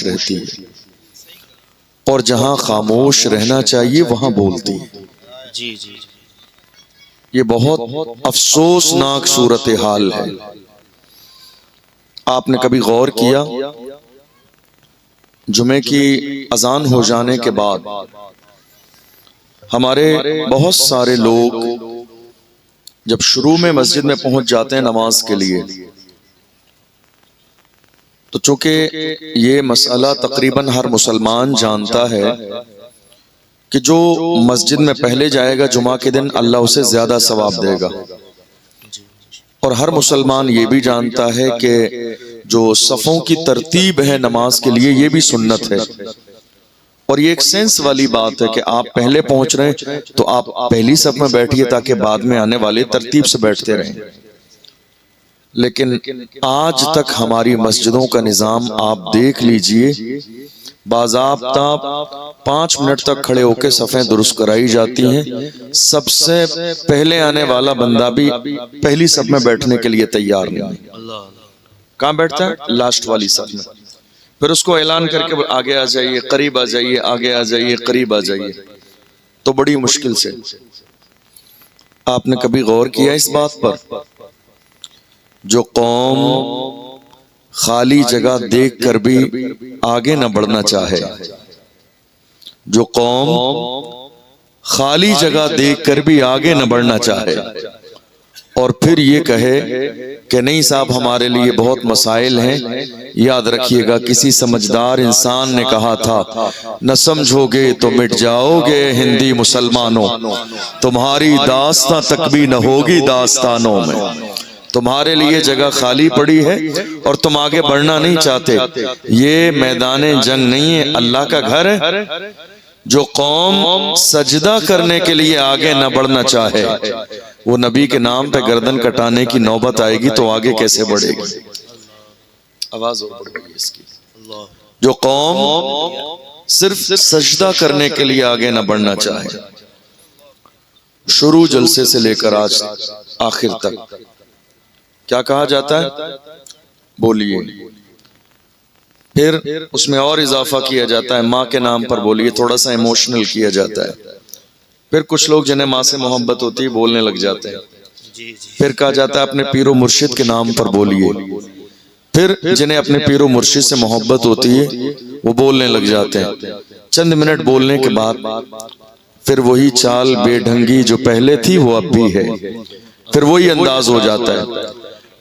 رہتی ہے، اور جہاں خاموش رہنا چاہیے وہاں بولتی ہے۔ جی جی یہ بہت افسوسناک صورتحال ہے۔ آپ نے کبھی غور کیا جمعے کی اذان ہو جانے کے بعد ہمارے بہت سارے لوگ جب شروع میں مسجد میں پہنچ جاتے ہیں نماز کے لیے، تو چونکہ یہ مسئلہ تقریباً ہر مسلمان جانتا ہے کہ جو مسجد میں پہلے جائے گا جمعہ کے دن اللہ اسے زیادہ ثواب دے گا، اور ہر مسلمان یہ بھی جانتا ہے کہ جو صفوں کی ترتیب ہے نماز کے لیے یہ بھی سنت ہے، اور یہ ایک سینس والی بات ہے کہ آپ پہلے پہنچ رہے ہیں تو آپ پہلی صف میں بیٹھیے تاکہ بعد میں آنے والے ترتیب سے بیٹھتے رہیں۔ لیکن آج تک ہماری مسجدوں کا نظام آپ دیکھ لیجئے، باضابطہ 5 منٹ تک کھڑے ہو کے صفیں درست کرائی جاتی ہیں، سب سے پہلے آنے والا بندہ بھی پہلی صف میں بیٹھنے کے لیے تیار نہیں ہے۔ کہاں بیٹھتا ہے؟ لاسٹ والی صف میں۔ پھر اس کو اعلان کر کے آگے آ جائیے، قریب آ جائیے، آگے آ جائیے، قریب آ جائیے، تو بڑی مشکل سے۔ آپ نے کبھی غور کیا اس بات پر؟ جو قوم خالی جگہ دیکھ کر بھی آگے نہ بڑھنا چاہے، جو قوم خالی جگہ دیکھ کر بھی آگے نہ بڑھنا چاہے، اور پھر یہ کہے کہ نہیں صاحب ہمارے لیے بہت مسائل ہیں، یاد رکھیے گا کسی سمجھدار انسان نے کہا تھا، نہ سمجھو گے تو مٹ جاؤ گے ہندی مسلمانوں، تمہاری داستاں تک بھی نہ ہوگی داستانوں میں۔ تمہارے لیے جگہ خالی پڑی ہے اور تم آگے بڑھنا نہیں چاہتے، یہ میدان جنگ نہیں ہے، اللہ کا گھر ہے۔ جو قوم سجدہ کرنے کے لیے آگے نہ بڑھنا چاہے، وہ نبی کے نام پہ گردن کٹانے کی نوبت آئے گی تو آگے کیسے بڑھے گی؟ آواز اور بڑھ گئی اس کی۔ جو قوم صرف سجدہ کرنے کے لیے آگے نہ بڑھنا چاہے، شروع جلسے سے لے کر آج آخر تک کیا کہا جاتا ہے؟ بولیے۔ پھر اس میں اور اضافہ کیا جاتا ہے، ماں کے نام پر بولیے، تھوڑا سا ایموشنل کیا جاتا ہے۔ پھر کچھ لوگ جنہیں ماں سے محبت ہوتی ہے بولنے لگ جاتے ہیں۔ پھر کہا جاتا ہے اپنے پیر و مرشد کے نام پر بولیے۔ پھر جنہیں اپنے پیر و مرشد سے محبت ہوتی ہے وہ بولنے لگ جاتے ہیں۔ چند منٹ بولنے کے بعد پھر وہی چال بے ڈھنگی جو پہلے تھی وہ اب بھی ہے، پھر وہی انداز ہو جاتا ہے۔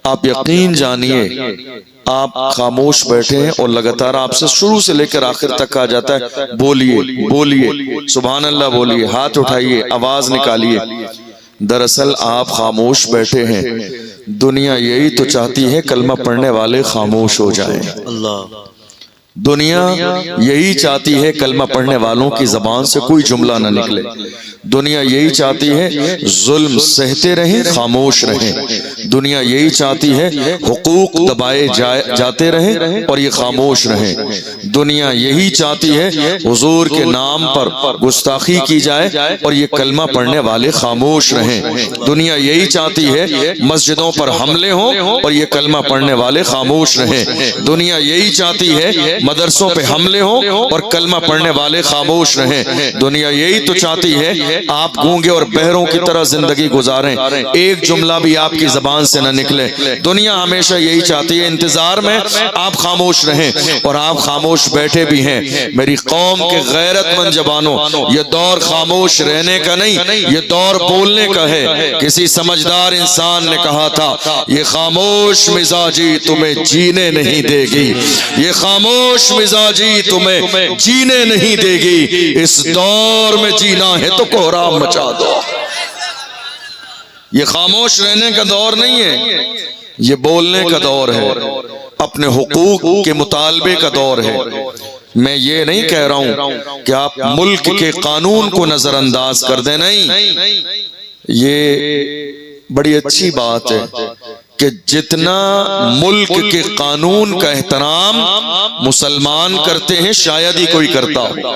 آپ یقین جانیے آپ خاموش بیٹھے ہیں اور لگاتار آپ سے شروع سے لے کر آخر تک کہا جاتا ہے بولیے بولیے، سبحان اللہ بولیے، ہاتھ اٹھائیے، آواز نکالیے۔ دراصل آپ خاموش بیٹھے ہیں، دنیا یہی تو چاہتی ہے کلمہ پڑھنے والے خاموش ہو جائیں۔ دنیا یہی چاہتی ہے کلمہ پڑھنے والوں کی زبان سے کوئی جملہ نہ نکلے، دنیا یہی چاہتی ہے ظلم سہتے رہیں خاموش رہیں، دنیا یہی چاہتی ہے حقوق دبائے جاتے رہیں اور یہ خاموش رہیں، دنیا یہی چاہتی ہے حضور کے نام پر گستاخی کی جائے اور یہ کلمہ پڑھنے والے خاموش رہیں، دنیا یہی چاہتی ہے مسجدوں پر حملے ہوں اور یہ کلمہ پڑھنے والے خاموش رہیں، دنیا یہی چاہتی ہے مدرسوں پہ حملے ہوں اور کلمہ پڑھنے والے خاموش رہیں، دنیا یہی تو چاہتی ہے آپ گونگے اور بہروں کی طرح زندگی گزاریں، ایک جملہ بھی آپ کی زبان سے نہ نکلے، دنیا ہمیشہ یہی چاہتی ہے انتظار میں آپ خاموش رہیں اور آپ خاموش بیٹھے بھی ہیں۔ میری قوم کے غیرت مند جوانوں، یہ دور خاموش رہنے کا نہیں، یہ دور بولنے کا ہے۔ کسی سمجھدار انسان نے کہا تھا یہ خاموش مزاجی تمہیں جینے نہیں دے گی، یہ خاموش مزاجی تمہیں جینے نہیں دے گی، اس دور میں جینا ہے تو کوہرام مچا دو۔ یہ خاموش رہنے کا دور نہیں ہے، یہ بولنے کا دور ہے، اپنے حقوق کے مطالبے کا دور ہے۔ میں یہ نہیں کہہ رہا ہوں کہ آپ ملک کے قانون کو نظر انداز کر دیں، نہیں، یہ بڑی اچھی بات ہے کہ جتنا ملک کے قانون کا احترام مسلمان کرتے ہیں شاید ہی کوئی کرتا ہو،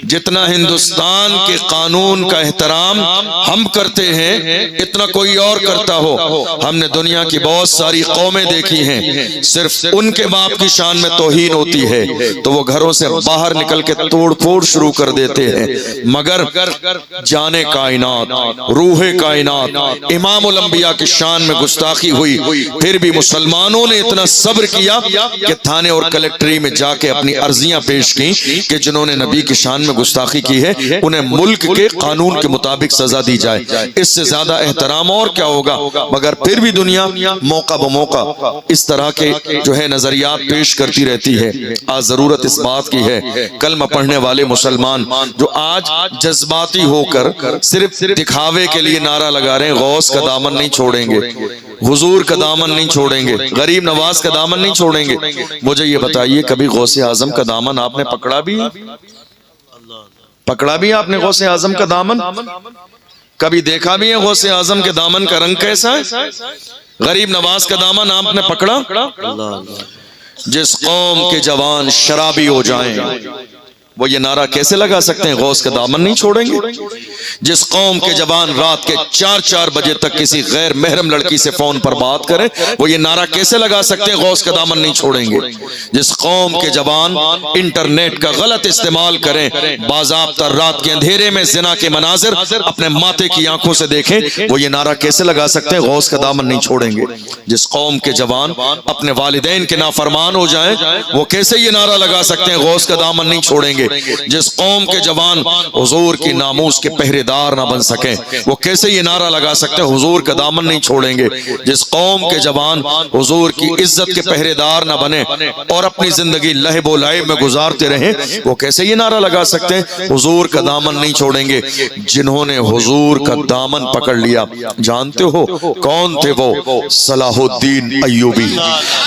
جتنا ہندوستان کے قانون کا احترام ہم کرتے ہیں اتنا کوئی اور کرتا ہو۔ ہم نے دنیا کی بہت ساری قومیں دیکھی ہیں، صرف ان کے باپ کی شان میں توہین ہوتی ہے تو وہ گھروں سے باہر نکل کے توڑ پھوڑ شروع کر دیتے ہیں، مگر جانے کائنات، روح کائنات، امام الانبیاء کی شان میں گستاخی ہوئی، پھر بھی مسلمانوں نے اتنا صبر کیا کہ تھانے اور کلیکٹری میں جا کے اپنی عرضیاں پیش کی کہ جنہوں نے نبی کی شان میں گستاخی کی ہے انہیں ملک کے قانون کے مطابق سزا دی جائے۔ اس سے زیادہ احترام اور کیا ہوگا؟ مگر پھر بھی دنیا موقع بموقع اس طرح کے جو ہے نظریات پیش کرتی رہتی ہے۔ آج ضرورت اس بات کی ہے کلمہ پڑھنے والے مسلمان جو آج جذباتی ہو کر صرف دکھاوے کے لیے نعرہ لگا رہے ہیں، غوث کا دامن نہیں چھوڑیں گے، حضور کا دامن نہیں چھوڑیں گے، غریب نواز کا دامن نہیں چھوڑیں گے۔ مجھے یہ بتائیے کبھی غوث اعظم کا دامن آپ نے پکڑا بھی ہے؟ پکڑا بھی آپ نے غوث اعظم کا دامن؟ کبھی دیکھا بھی ہے غوث اعظم کے دامن کا رنگ کیسا ہے؟ غریب نواز کا دامن آپ نے پکڑا؟ جس قوم کے جوان شرابی ہو جائیں وہ یہ نعرہ کیسے لگا سکتے ہیں غوث کا دامن نہیں چھوڑیں گے؟ جس قوم کے جوان رات کے 4 بجے تک کسی غیر محرم لڑکی سے فون پر بات کریں وہ یہ نعرہ کیسے لگا سکتے ہیں غوث کا دامن نہیں چھوڑیں گے؟ جس قوم کے جوان انٹرنیٹ کا غلط استعمال کریں، باضابطہ رات کے اندھیرے میں زنا کے مناظر اپنے ماتے کی آنکھوں سے دیکھیں وہ یہ نعرہ کیسے لگا سکتے ہیں غوث کا دامن نہیں چھوڑیں گے؟ جس قوم کے جوان اپنے والدین کے نافرمان ہو جائیں وہ کیسے یہ نعرہ لگا سکتے ہیں غوث کا دامن نہیں چھوڑیں گے؟ جس قوم کے جوان حضور کی ناموس کے پہرے دار نہ بن سکیں وہ کیسے یہ نعرہ لگا سکتے ہیں حضور کا دامن نہیں چھوڑیں گے؟ جس قوم کے جوان حضور کی عزت کے پہرے دار نہ بنے اور اپنی زندگی لہب و لعب میں گزارتے رہیں وہ کیسے یہ نعرہ لگا سکتے ہیں حضور کا دامن نہیں چھوڑیں گے؟ جنہوں نے حضور کا دامن پکڑ لیا جانتے ہو کون تھے وہ؟ صلاح الدین ایوبی،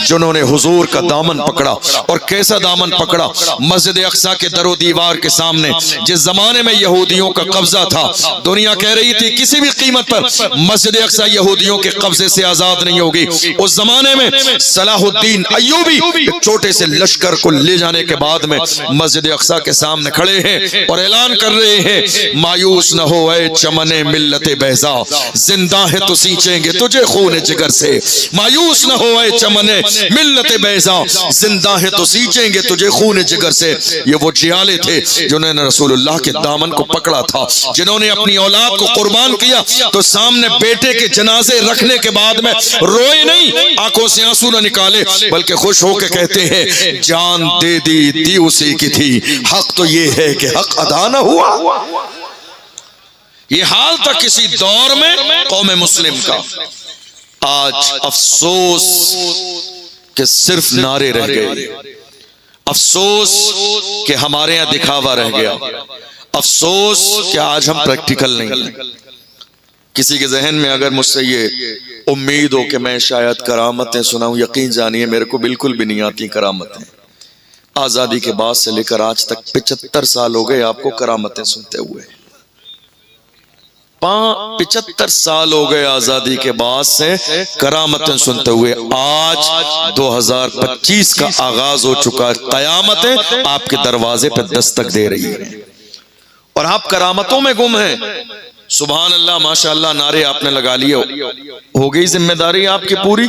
جنہوں نے حضور کا دامن پکڑا اور کیسا دامن پکڑا؟ مسجد اقصی کے در و دیوار کے سامنے جس زمانے میں یہودیوں کا قبضہ تھا، دنیا کہہ رہی تھی کسی بھی قیمت پر مسجد اقصی یہودیوں کے قبضے سے آزاد نہیں ہوگی، اس زمانے میں صلاح الدین ایوبی ایک چھوٹے سے لشکر کو لے جانے کے بعد میں مسجد اقصی کے سامنے کھڑے ہیں اور اعلان کر رہے ہیں مایوس نہ ہو اے چمن ملت بیضا، زندہ ہے تو سینچیں گے تجھے خون جگر سے، مایوس نہ ہو اے چمن ملت بیضا، زندہ ہے تو سینچیں گے تجھے خون جگر سے۔ یہ وہ جیالے تھے جنہوں نے رسول اللہ کے دامن کو پکڑا تھا، جنہوں نے اپنی اولاد کو قربان کیا تو سامنے بیٹے کے جنازے رکھنے کے بعد میں روئے نہیں، آنکھوں سے آنسو نہ نکالے، بلکہ خوش ہو کے کہتے ہیں جان دے دی اسی کی تھی، حق تو یہ ہے کہ حق ادا نہ ہوا۔ یہ حال تھا کسی دور میں قوم مسلم کا، آج افسوس کہ صرف نعرے رہ گئے، افسوس کہ ہمارے یہاں دکھاوا رہ گیا، افسوس کہ آج ہم پریکٹیکل نہیں ہیں۔ کسی کے ذہن میں اگر مجھ سے یہ امید ہو کہ میں شاید کرامتیں سناؤں، یقین جانیے میرے کو بالکل بھی نہیں آتی کرامتیں۔ آزادی کے بعد سے لے کر آج تک 75 سال ہو گئے آپ کو کرامتیں سنتے ہوئے، 75 سال ہو گئے آزادی کے بعد سے کرامتیں سنتے ہوئے۔ آج 2025 کا آغاز ہو چکا ہے، قیامتیں آپ کے دروازے پہ دستک دے رہی ہیں اور آپ کرامتوں میں گم ہیں۔ سبحان اللہ، ماشاءاللہ، نعرے آپ نے لگا لیے، ہو گئی ذمہ داری آپ کی پوری؟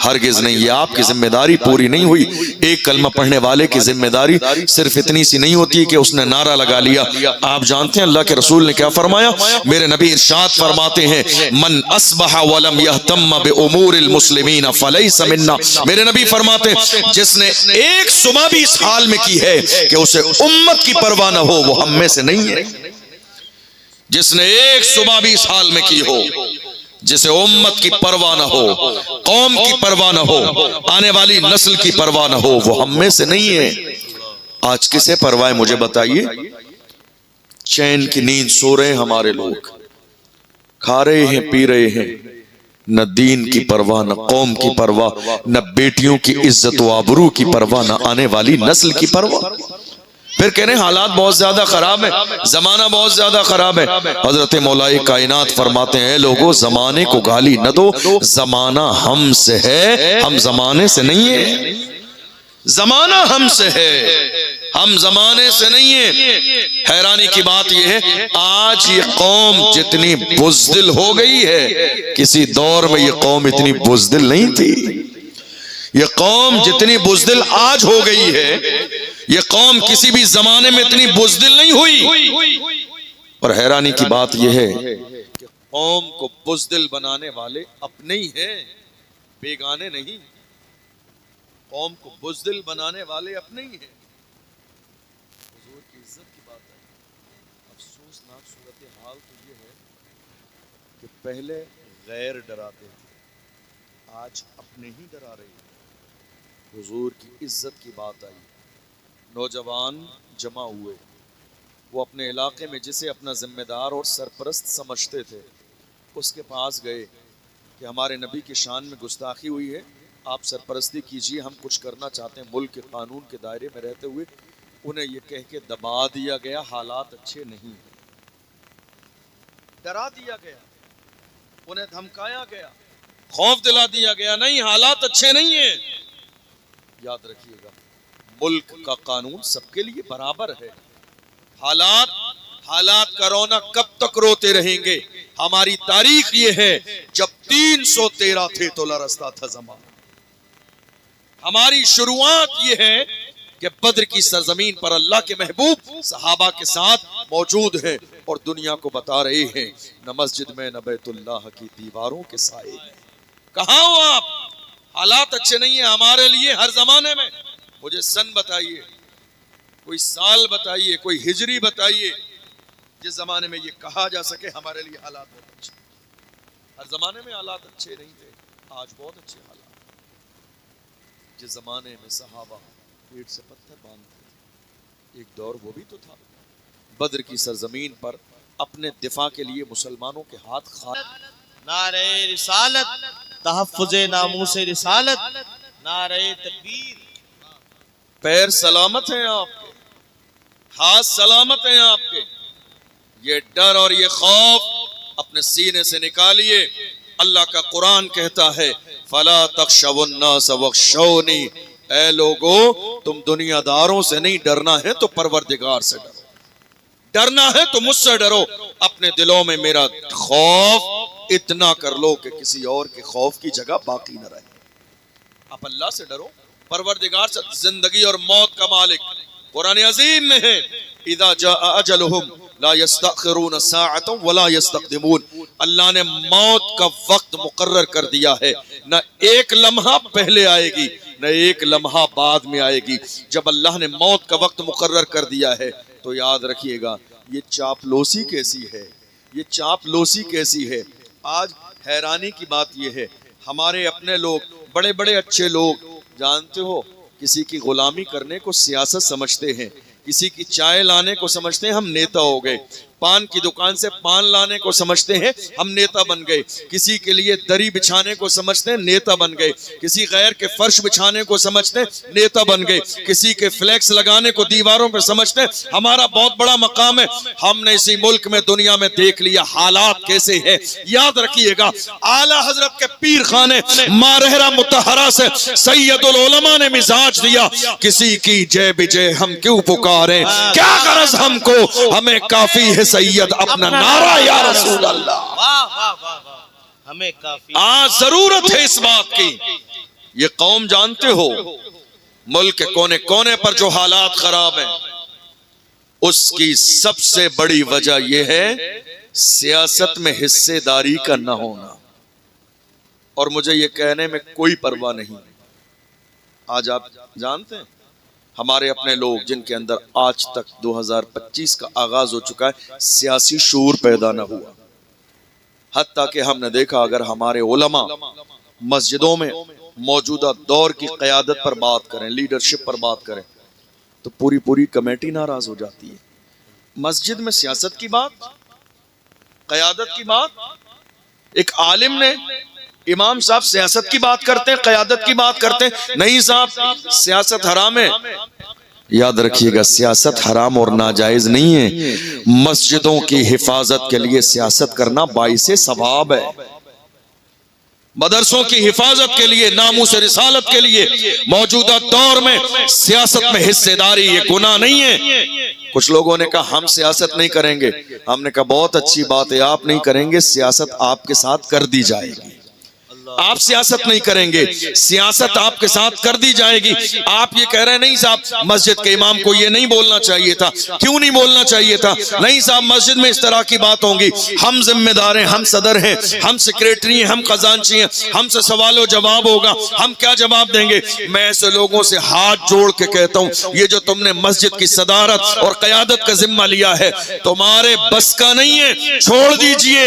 ہرگز نہیں، یہ آپ کی ذمہ داری پوری نہیں ہوئی۔ ایک کلمہ پڑھنے والے کی ذمہ داری صرف اتنی سی نہیں ہوتی کہ اس نے نعرہ لگا لیا۔ آپ جانتے ہیں اللہ کے رسول نے کیا فرمایا؟ میرے نبی ارشاد فرماتے ہیں من اصبح ولم یہتم بامور المسلمین فلیس منا، میرے نبی فرماتے ہیں جس نے ایک صبح بھی اس حال میں کی ہے کہ اسے امت کی پرواہ نہ ہو وہ ہم میں سے نہیں ہے۔ جس نے ایک صبح بھی اس حال میں کی ہو، جسے امت کی پرواہ نہ ہو، قوم کی پرواہ نہ ہو، آنے والی نسل کی پرواہ نہ ہو، وہ ہم میں سے نہیں ہے۔ آج کسے پرواہ مجھے بتائیے؟ چین کی نیند سو رہے ہیں ہمارے لوگ، کھا رہے ہیں پی رہے ہیں، نہ دین کی پرواہ، نہ قوم کی پرواہ، نہ بیٹیوں کی عزت و آبرو کی پرواہ، نہ آنے والی نسل کی پرواہ۔ پھر کہہ رہے ہیں حالات بہت زیادہ خراب ہیں، زمانہ بہت زیادہ خراب ہے۔ حضرت مولا کائنات فرماتے ہیں اے لوگوں زمانے کو گالی نہ دو، زمانہ ہم سے ہے، ہم زمانے سے نہیں ہیں۔ زمانہ ہم سے ہے، ہم زمانے سے نہیں ہیں۔ حیرانی کی بات یہ ہے آج یہ قوم جتنی بزدل ہو گئی ہے، کسی دور میں یہ قوم اتنی بزدل نہیں تھی۔ یہ قوم جتنی بزدل آج ہو گئی ہے، یہ قوم کسی بھی زمانے میں اتنی بزدل نہیں ہوئی۔ اور حیرانی کی بات یہ ہے کہ قوم کو بزدل بنانے والے اپنے ہی ہیں، بیگانے نہیں۔ قوم کو بزدل بنانے والے اپنے ہی ہیں۔ حضور کی عزت کی بات ہے۔ افسوسناک صورتحال تو یہ ہے کہ پہلے غیر ڈراتے تھے، آج اپنے ہی ڈرا رہے ہیں۔ حضور کی عزت کی بات آئی، نوجوان جمع ہوئے، وہ اپنے علاقے میں جسے اپنا ذمہ دار اور سرپرست سمجھتے تھے اس کے پاس گئے کہ ہمارے نبی کی شان میں گستاخی ہوئی ہے، آپ سرپرستی کیجئے، ہم کچھ کرنا چاہتے ہیں۔ ملک کے قانون کے دائرے میں رہتے ہوئے انہیں یہ کہہ کے دبا دیا گیا حالات اچھے نہیں، ڈرا دیا گیا، انہیں دھمکایا گیا، خوف دلا دیا گیا، نہیں حالات اچھے نہیں ہیں۔ یاد رکھیے گا ملک کا قانون سب کے لیے برابر ہے۔ حالات کا رونا کب تک روتے رہیں گے؟ ہماری تاریخ یہ ہے جب 313 تھے تو لرزتا تھا زمانہ۔ ہماری شروعات یہ ہے کہ بدر کی سرزمین پر اللہ کے محبوب صحابہ کے ساتھ موجود ہیں اور دنیا کو بتا رہے ہیں نہ مسجد میں نہ بیت اللہ کی دیواروں کے سائے میں۔ کہاں ہو آپ؟ حالات اچھے نہیں ہیں ہمارے لیے ہر زمانے میں۔ مجھے سن بتائیے، کوئی سال بتائیے، کوئی ہجری بتائیے جس زمانے میں یہ کہا جا سکے ہمارے لیے حالات بہت اچھے۔ ہر زمانے میں حالات اچھے نہیں تھے، آج بہت اچھے حالات۔ جس زمانے میں صحابہ پیٹ سے پتھر باندھتے تھے، ایک دور وہ بھی تو تھا بدر کی سرزمین پر اپنے دفاع کے لیے مسلمانوں کے ہاتھ نعرہ رسالت، تحفظ ناموس رسالت، نعرہ تکبیر۔ پیر سلامت ہیں آپ کے، ہاتھ سلامت ہیں آپ کے، یہ ڈر اور یہ خوف اپنے سینے سے نکالیے۔ اللہ کا قرآن کہتا ہے فَلَا تَخْشَوُا النَّاسَ وَاخْشَوْنِي، اے لوگو تم دنیا داروں سے نہیں ڈرنا ہے تو پروردگار سے ڈرو، ڈرنا ہے تو مجھ سے ڈرو۔ اپنے دلوں میں میرا خوف اتنا کر لو کہ کسی اور کے خوف کی جگہ باقی نہ رہے۔ آپ اللہ سے ڈرو، پروردگار سے۔ زندگی اور موت کا مالک قرآن عظیم میں ہے اذا جاء اجلہم لا یستأخرون ساعۃ ولا یستقدمون۔ اللہ نے موت کا وقت مقرر کر دیا ہے، نہ ایک لمحہ پہلے آئے گی نہ ایک لمحہ بعد میں آئے گی۔ جب اللہ نے موت کا وقت مقرر کر دیا ہے تو یاد رکھیے گا یہ چاپلوسی کیسی ہے، یہ چاپلوسی کیسی ہے۔ آج حیرانی کی بات یہ ہے ہمارے اپنے لوگ بڑے بڑے اچھے لوگ، جانتے ہو کسی کی غلامی کرنے کو سیاست سمجھتے ہیں، کسی کی چائے لانے کو سمجھتے ہیں ہم نیتا ہو گئے، پان کی دکان سے پان لانے کو سمجھتے ہیں ہم نیتا بن گئے، کسی کے لیے دری بچھانے کو سمجھتے ہیں نیتا بن گئے، کسی غیر کے فرش بچھانے کو سمجھتے ہیں نیتا بن گئے، کسی کے فلیکس لگانے کو دیواروں پہ سمجھتے ہیں ہمارا بہت بڑا مقام ہے۔ ہم نے اسی ملک میں دنیا میں دیکھ لیا حالات کیسے ہیں۔ یاد رکھیے گا اعلیٰ حضرت کے پیر خانے مارہرہ مطہرہ سے سید العلماء نے مزاج دیا، کسی کی جے بجے ہم کیوں پکاریں، کیا غرض ہم کو، ہمیں کافی ہے سید اپنا نعرہ یا رسول اللہ۔ واہ واہ واہ واہ، ہمیں کافی۔ آج ضرورت ہے اس بات کی۔ یہ قوم جانتے ہو ملک کے کونے کونے پر جو حالات خراب ہیں اس کی سب سے بڑی وجہ یہ ہے سیاست میں حصے داری کا نہ ہونا۔ اور مجھے یہ کہنے میں کوئی پرواہ نہیں، آج آپ جانتے ہیں ہمارے اپنے لوگ جن کے اندر آج تک 2025 کا آغاز ہو چکا ہے سیاسی شعور پیدا نہ ہوا، حتیٰ کہ ہم نے دیکھا اگر ہمارے علماء مسجدوں میں موجودہ دور کی قیادت پر بات کریں، لیڈرشپ پر بات کریں تو پوری کمیٹی ناراض ہو جاتی ہے۔ مسجد میں سیاست کی بات، قیادت کی بات، ایک عالم نے امام صاحب سیاست کی بات کرتے ہیں، قیادت کی بات کرتے ہیں، نہیں صاحب سیاست حرام ہے، یاد رکھیے گا سیاست حرام اور ناجائز نہیں ہے، مسجدوں کی حفاظت کے لیے سیاست کرنا باعث ثواب ہے، مدرسوں کی حفاظت کے لیے، ناموس رسالت کے لیے موجودہ دور میں سیاست میں حصے داری یہ گناہ نہیں ہے۔ کچھ لوگوں نے کہا ہم سیاست نہیں کریں گے، ہم نے کہا بہت اچھی بات ہے، آپ نہیں کریں گے، سیاست آپ کے ساتھ کر دی جائے گی۔ آپ سیاست نہیں کریں گے، سیاست آپ کے ساتھ کر دی جائے گی۔ آپ یہ کہہ رہے ہیں نہیں صاحب مسجد کے امام کو یہ نہیں بولنا چاہیے تھا، کیوں نہیں بولنا چاہیے تھا؟ نہیں صاحب مسجد میں اس طرح کی بات ہوں گی، ہم ذمہ دار ہیں، ہم صدر ہیں، ہم سیکریٹری ہیں، ہم خزانچی ہیں، ہم سے سوال و جواب ہوگا، ہم کیا جواب دیں گے؟ میں ایسے لوگوں سے ہاتھ جوڑ کے کہتا ہوں یہ جو تم نے مسجد کی صدارت اور قیادت کا ذمہ لیا ہے تمہارے بس کا نہیں ہے، چھوڑ دیجئے،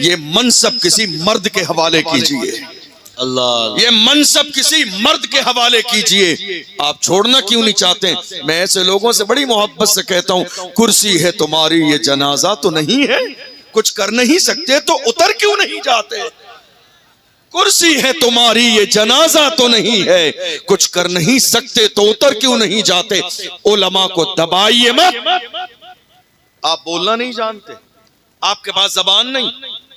یہ منصب کسی مرد کے حوالے کیجئے، اللہ یہ منصب کسی مرد کے حوالے کیجئے۔ آپ چھوڑنا کیوں نہیں چاہتے ہیں؟ میں ایسے لوگوں سے بڑی محبت سے کہتا ہوں کرسی ہے تمہاری یہ جنازہ تو نہیں ہے، کچھ کر نہیں سکتے تو اتر کیوں نہیں جاتے؟ کرسی ہے تمہاری یہ جنازہ تو نہیں ہے، کچھ کر نہیں سکتے تو اتر کیوں نہیں جاتے؟ علماء کو دبائیے مت۔ آپ بولنا نہیں جانتے، آپ کے پاس زبان نہیں،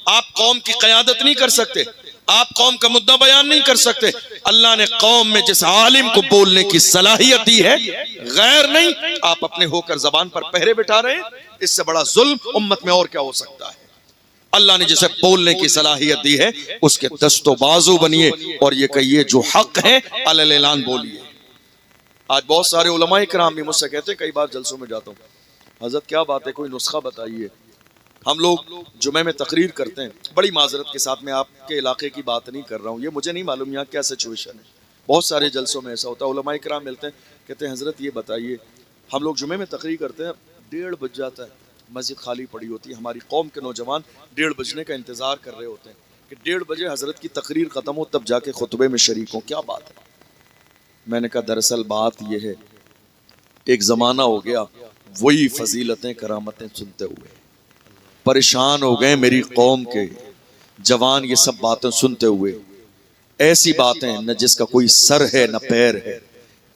آپ قوم کی قیادت نہیں کر سکتے، آپ قوم کا مدعا بیان نہیں کر سکتے۔ اللہ نے قوم میں جس عالم کو بولنے کی صلاحیت دی ہے، غیر نہیں، آپ اپنے ہو کر زبان پر پہرے بٹھا رہے ہیں، اس سے بڑا ظلم امت میں اور کیا ہو سکتا ہے؟ اللہ نے جسے بولنے کی صلاحیت دی ہے اس کے دست و بازو بنیے اور یہ کہیے جو حق ہے علی اعلان بولیے۔ آج بہت سارے علماء کرام بھی مجھ سے کہتے ہیں، کئی بار جلسوں میں جاتا ہوں، حضرت کیا بات ہے کوئی نسخہ بتائیے۔ ہم لوگ جمعے میں تقریر کرتے ہیں، بڑی معذرت کے ساتھ میں آپ کے علاقے کی بات نہیں کر رہا ہوں، یہ مجھے نہیں معلوم یہاں کیا سچویشن ہے، بہت سارے جلسوں میں ایسا ہوتا ہے، علماء کرام ملتے ہیں کہتے ہیں حضرت یہ بتائیے، ہم لوگ جمعے میں تقریر کرتے ہیں، 1:30 بج جاتا ہے، مسجد خالی پڑی ہوتی ہے، ہماری قوم کے نوجوان 1:30 بجنے کا انتظار کر رہے ہوتے ہیں کہ 1:30 بجے حضرت کی تقریر ختم ہو تب جا کے خطبے میں شریک ہوں، کیا بات ہے؟ میں نے کہا دراصل بات یہ ہے ایک زمانہ ہو گیا وہی فضیلتیں کرامتیں سنتے ہوئے پریشان ہو گئے میری قوم کے جوان، یہ سب باتیں سنتے ہوئے، ایسی باتیں نہ جس کا کوئی سر ہے نہ پیر ہے،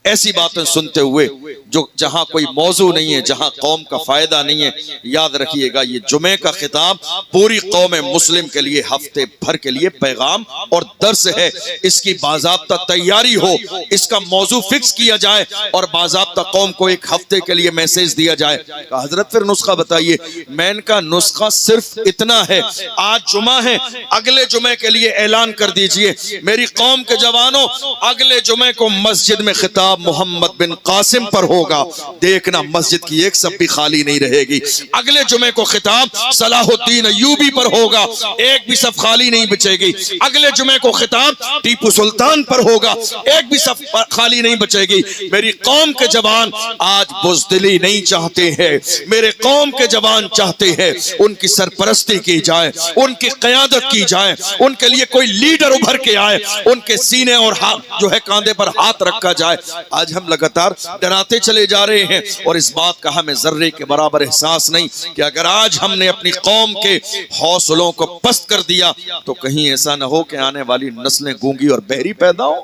ایسی باتیں سنتے ہوئے جو جہاں کوئی موضوع نہیں ہے، جہاں قوم کا فائدہ نہیں ہے۔ یاد رکھیے گا یہ جمعے کا خطاب پوری قوم مسلم کے لیے ہفتے بھر کے لیے پیغام اور درس ہے، اس کی باضابطہ تیاری ہو، اس کا موضوع فکس کیا جائے اور باضابطہ قوم کو ایک ہفتے کے لیے میسیج دیا جائے۔ کہا حضرت پھر نسخہ بتائیے، میں ان کا نسخہ صرف اتنا ہے، آج جمعہ ہے اگلے جمعے کے لیے اعلان کر دیجئے میری قوم کے جوانوں، اگلے جمعے کو مسجد میں خطاب محمد بن قاسم پر ہوگا، دیکھنا مسجد کی ایک صف بھی خالی نہیں رہے گی۔ اگلے جمعے کو خطاب صلاح الدین ایوبی پر ہوگا، ایک بھی صف خالی نہیں بچے گی۔ اگلے جمعے کو خطاب ٹیپو سلطان پر ہوگا، ایک بھی صف خالی نہیں بچے گی۔ میری قوم کے جوان آج بزدلی نہیں چاہتے ہیں، میرے قوم کے جوان چاہتے ہیں ان کی سرپرستی کی جائے، ان کی قیادت کی جائے، ان کے لیے کوئی لیڈر ابھر کے آئے، ان کے سینے اور جو ہے کاندھے پر ہاتھ رکھا جائے۔ آج ہم لگاتار ڈراتے چلے جا رہے ہیں اور اس بات کا ہمیں ذرے کے برابر احساس نہیں کہ اگر آج ہم نے اپنی قوم کے حوصلوں کو پست کر دیا تو کہیں ایسا نہ ہو کہ آنے والی نسلیں گونگی اور بہری پیدا ہو۔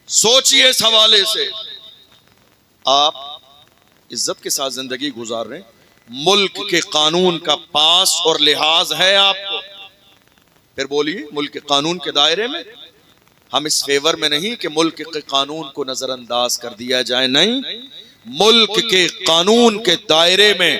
سوچئے اس حوالے سے، آپ عزت کے ساتھ زندگی گزار رہے ہیں، ملک کے قانون کا پاس اور لحاظ ہے آپ کو، پھر بولیے ملک کے قانون کے دائرے میں ہم اس فیور میں نہیں کہ ملک کے قانون کو نظر انداز کر دیا جائے، نہیں، ملک کے قانون کے دائرے میں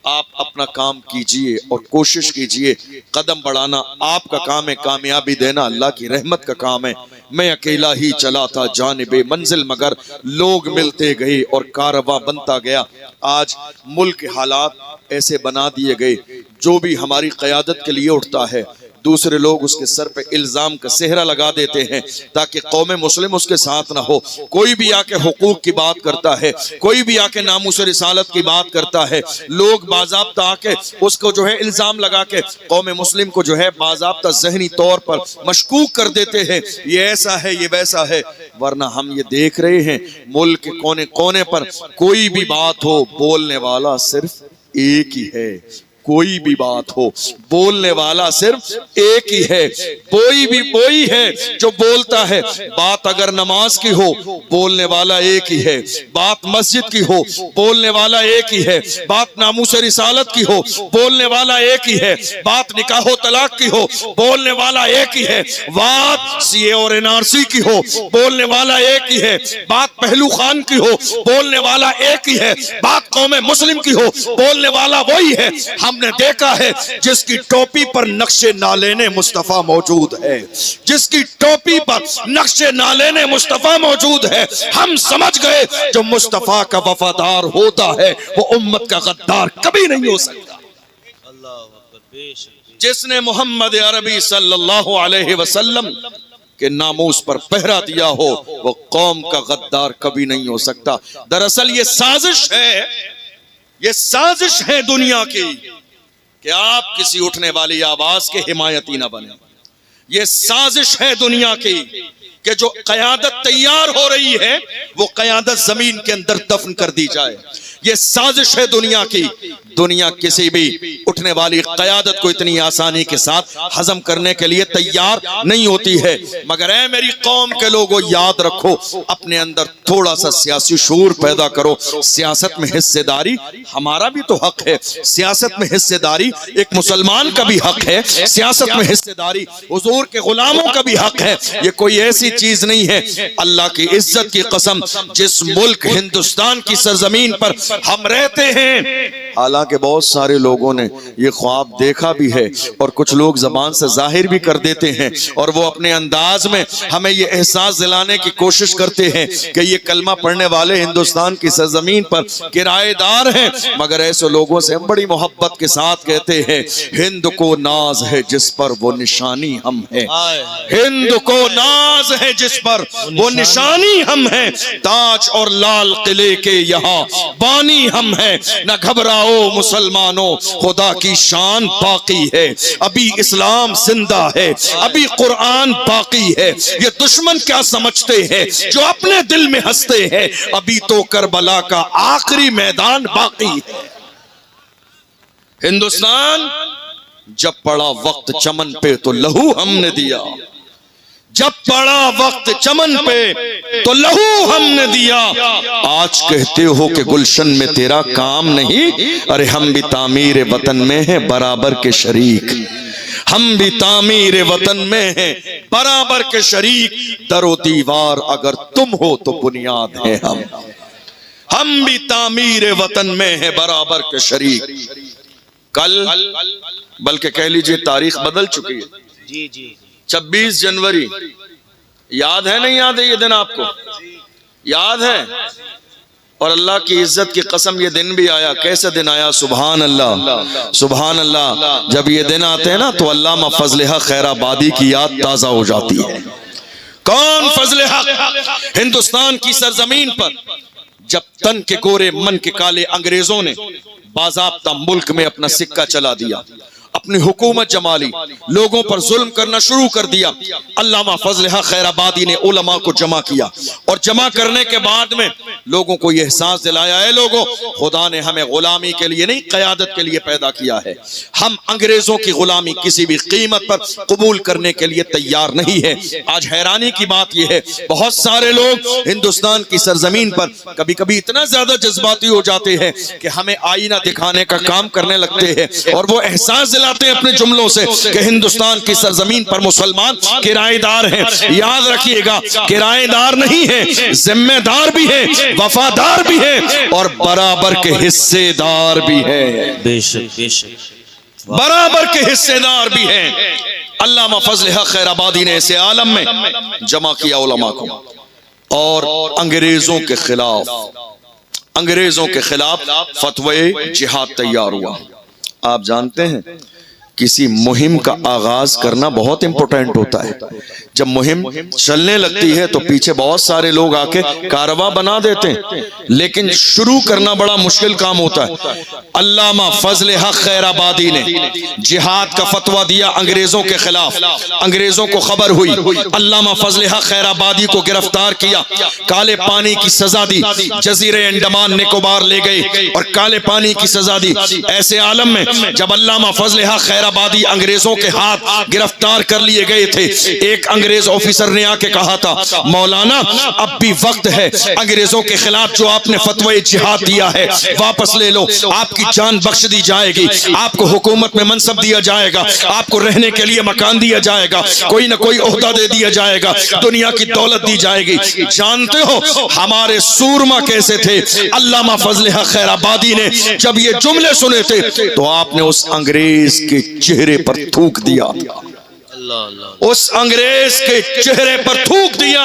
آپ اپنا کام کیجئے اور کوشش کیجئے، قدم بڑھانا آپ کا کام ہے، کامیابی دینا اللہ کی رحمت کا کام ہے۔ میں اکیلا ہی چلا تھا جانب منزل مگر لوگ ملتے گئے اور کارواں بنتا گیا۔ آج ملک کے حالات ایسے بنا دیے گئے، جو بھی ہماری قیادت کے لیے اٹھتا ہے دوسرے لوگ اس کے سر پہ الزام کا سہرا لگا دیتے ہیں تاکہ قوم مسلم اس کے ساتھ نہ ہو۔ کوئی بھی آ کے حقوق کی بات کرتا ہے، کوئی بھی آ کے ناموس رسالت کی بات کرتا ہے، لوگ باضابطہ آ کے اس کو جو ہے الزام لگا کے قوم مسلم کو جو ہے باضابطہ ذہنی طور پر مشکوک کر دیتے ہیں، یہ ایسا ہے یہ ویسا ہے، ورنہ ہم یہ دیکھ رہے ہیں ملک کے کونے کونے پر کوئی بھی بات ہو بولنے والا صرف ایک ہی ہے، کوئی بھی بات ہو، بولنے والا صرف ایک ہی ہے، کوئی بھی وہی ہے جو بولتا ہے۔ بات اگر نماز کی ہو بولنے والا ایک ہی ہے، بات مسجد کی ہو بولنے والا ایک ہی ہے، بات ناموس رسالت کی ہو بولنے والا ایک ہی ہے، بات نکاح و طلاق کی ہو بولنے والا ایک ہی ہے، بات سی اے اور این آر سی کی ہو بولنے والا ایک ہی ہے، بات پہلو خان کی ہو بولنے والا ایک ہی ہے، بات قوم مسلم کی ہو بولنے والا وہی ہے۔ ہم نے دیکھا ہے جس کی ٹوپی پر نقش نالین مصطفیٰ موجود ہے، جس کی ٹوپی پر نقش نالین مصطفیٰ موجود ہے، ہم سمجھ گئے جو مصطفیٰ کا وفادار ہوتا ہے وہ امت کا غدار کبھی نہیں ہو سکتا۔ اللہ اکبر، بے شک۔ جس نے محمد عربی صلی اللہ علیہ وسلم کے ناموس پر پہرا دیا ہو وہ قوم کا غدار کبھی نہیں ہو سکتا۔ دراصل یہ سازش ہے، یہ سازش ہے دنیا کی کہ آپ کسی اٹھنے والی آواز کے حمایتی نہ بنیں۔ یہ سازش ہے دنیا کی کہ جو قیادت تیار ہو رہی ہے وہ قیادت زمین کے اندر دفن کر دی جائے۔ یہ سازش ہے دنیا کی۔ دنیا کسی بھی اٹھنے والی قیادت کو اتنی آسانی کے ساتھ ہضم کرنے کے لیے تیار نہیں ہوتی ہے، مگر اے میری قوم کے لوگوں یاد رکھو، اپنے اندر تھوڑا سا سیاسی شعور پیدا کرو۔ سیاست میں حصے داری ہمارا بھی تو حق ہے، سیاست میں حصے داری ایک مسلمان کا بھی حق ہے، سیاست میں حصے داری حضور کے غلاموں کا بھی حق ہے۔ یہ کوئی ایسی چیز نہیں ہے، اللہ کی عزت کی قسم، جس ملک ہندوستان کی سرزمین پر ہم رہتے ہیں، حالانکہ بہت سارے لوگوں نے یہ خواب دیکھا بھی ہے اور کچھ لوگ زبان سے ظاہر بھی کر دیتے ہیں، اور وہ اپنے انداز میں ہمیں یہ احساس دلانے کی کوشش کرتے ہیں کہ یہ کلمہ پڑھنے والے ہندوستان کی سرزمین پر کرایہ دار ہیں، مگر ایسے لوگوں سے ہم بڑی محبت کے ساتھ کہتے ہیں ہند کو ناز ہے جس پر وہ نشانی ہم ہیں، ہند کو ناز ہے جس پر وہ نشانی ہم ہیں، تاج اور لال قلعے کے یہاں بانی ہم ہیں، نہ گھبراؤ مسلمانوں خدا کی شان باقی ہے، ابھی اسلام زندہ ہے، ابھی قرآن باقی ہے۔ یہ دشمن کیا سمجھتے ہیں جو اپنے دل میں ہنستے ہیں، ابھی تو کربلا کا آخری میدان باقی ہے۔ ہندوستان جب پڑا وقت چمن پہ تو لہو ہم نے دیا، جب پڑا وقت چمن پہ تو لہو ہم نے دیا، آج کہتے ہو کہ گلشن میں تیرا کام نہیں، ارے ہم بھی تعمیر وطن میں ہیں برابر کے شریک، ہم بھی تعمیر وطن میں ہیں برابر کے شریک، در و دیوار اگر تم ہو تو بنیاد ہے ہم بھی تعمیر وطن میں ہیں برابر کے شریک۔ کل بلکہ کہہ لیجئے تاریخ بدل چکی ہے، جی جی 26 جنوری، یاد ہے نہیں یاد ہے یہ دن آپ کو؟ یاد ہے؟ اور اللہ کی عزت کی قسم یہ دن بھی آیا، کیسا دن آیا؟ سبحان اللہ سبحان اللہ۔ جب یہ دن آتے ہیں نا تو علامہ فضل حق خیر آبادی کی یاد تازہ ہو جاتی ہے۔ کون فضل حق؟ ہندوستان کی سرزمین پر جب تن کے گورے من کے کالے انگریزوں نے باضابطہ ملک میں اپنا سکہ چلا دیا، اپنی حکومت جما لی، لوگوں پر ظلم کرنا شروع کر دیا، علامہ فضل حق خیر آبادی نے علماء کو جمع کیا، اور جمع کرنے کے بعد میں لوگوں کو یہ احساس دلایا ہے لوگوں خدا نے ہمیں غلامی کے لیے نہیں قیادت کے لیے پیدا کیا ہے، ہم انگریزوں کی غلامی کسی بھی قیمت پر قبول کرنے کے لیے تیار نہیں ہے۔ آج حیرانی کی بات یہ ہے بہت سارے لوگ ہندوستان کی سرزمین پر کبھی کبھی اتنا زیادہ جذباتی ہو جاتے ہیں کہ ہمیں آئینہ دکھانے کا کام کرنے لگتے ہیں، اور وہ احساس دلاتے ہیں اپنے جملوں سے کہ ہندوستان کی سرزمین پر مسلمان کرایہ دار ہیں۔ یاد رکھیے گا کرایہ دار نہیں ہیں، ذمہ دار بھی ہیں، وفادار بھی ہیں، اور برابر کے حصے دار بھی ہیں، بے شک بے شک، برابر کے حصے دار بھی ہیں۔ علامہ فضل حق خیر آبادی نے اسے عالم میں جمع کیا علماء کو، اور انگریزوں کے خلاف فتوی جہاد تیار ہوا۔ آپ جانتے ہیں کسی مہم کا آغاز کرنا بہت امپورٹنٹ ہوتا ہے. جب مہم چلنے لگتی ہے تو پیچھے بہت سارے لوگ آ کے کارواں بنا دیتے ہیں، لیکن شروع کرنا بڑا مشکل کام ہوتا ہے. علامہ فضل حق خیر آبادی نے جہاد کا فتویٰ دیا انگریزوں کے خلاف. انگریزوں کو خبر ہوئی، علامہ فضل حق خیر آبادی کو گرفتار کیا، کالے پانی کی سزا دی، جزیرے انڈمان نکوبار لے گئے اور کالے پانی کی سزا دی. ایسے عالم میں جب علامہ فضل حق خیر آبادی انگریزوں کے ہاتھ گرفتار کر لیے گئے تھے، ایک انگریز آفیسر نے آ کے کہا تھا مولانا اب بھی وقت ہے، انگریزوں کے خلاف جو آپ نے فتوی جہاد دیا ہے واپس لے لو، آپ کی جان بخش دی جائے گی، آپ کو حکومت میں منصب دیا جائے گا، آپ کو رہنے کے لیے مکان دیا جائے گا، کوئی نہ کوئی عہدہ دے دیا جائے گا، دنیا کی دولت دی جائے گی. جانتے ہو ہمارے سورما کیسے تھے؟ علامہ فضل حق خیر آبادی نے جب یہ جملے سنے تھے تو آپ نے اس انگریز کے چہرے پر تھوک دیا، اس انگریز کے چہرے پر تھوک دیا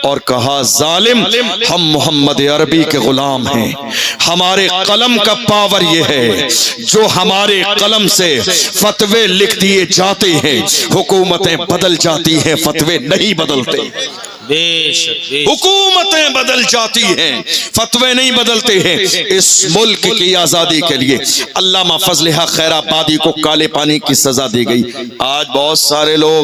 اور کہا ظالم ہم محمد عربی کے غلام ہیں، ہمارے قلم کا پاور یہ ہے جو ہمارے قلم سے فتوے لکھ دیے جاتے ہیں، حکومتیں بدل جاتی ہیں، فتوے نہیں بدلتے. حکومتیں بدل جاتی ہیں، فتوے نہیں بدلتے ہیں. اس ملک کی آزادی کے لیے علامہ فضل حق خیر آبادی کو کالے پانی کی سزا دی گئی. آج بہت سارے لوگ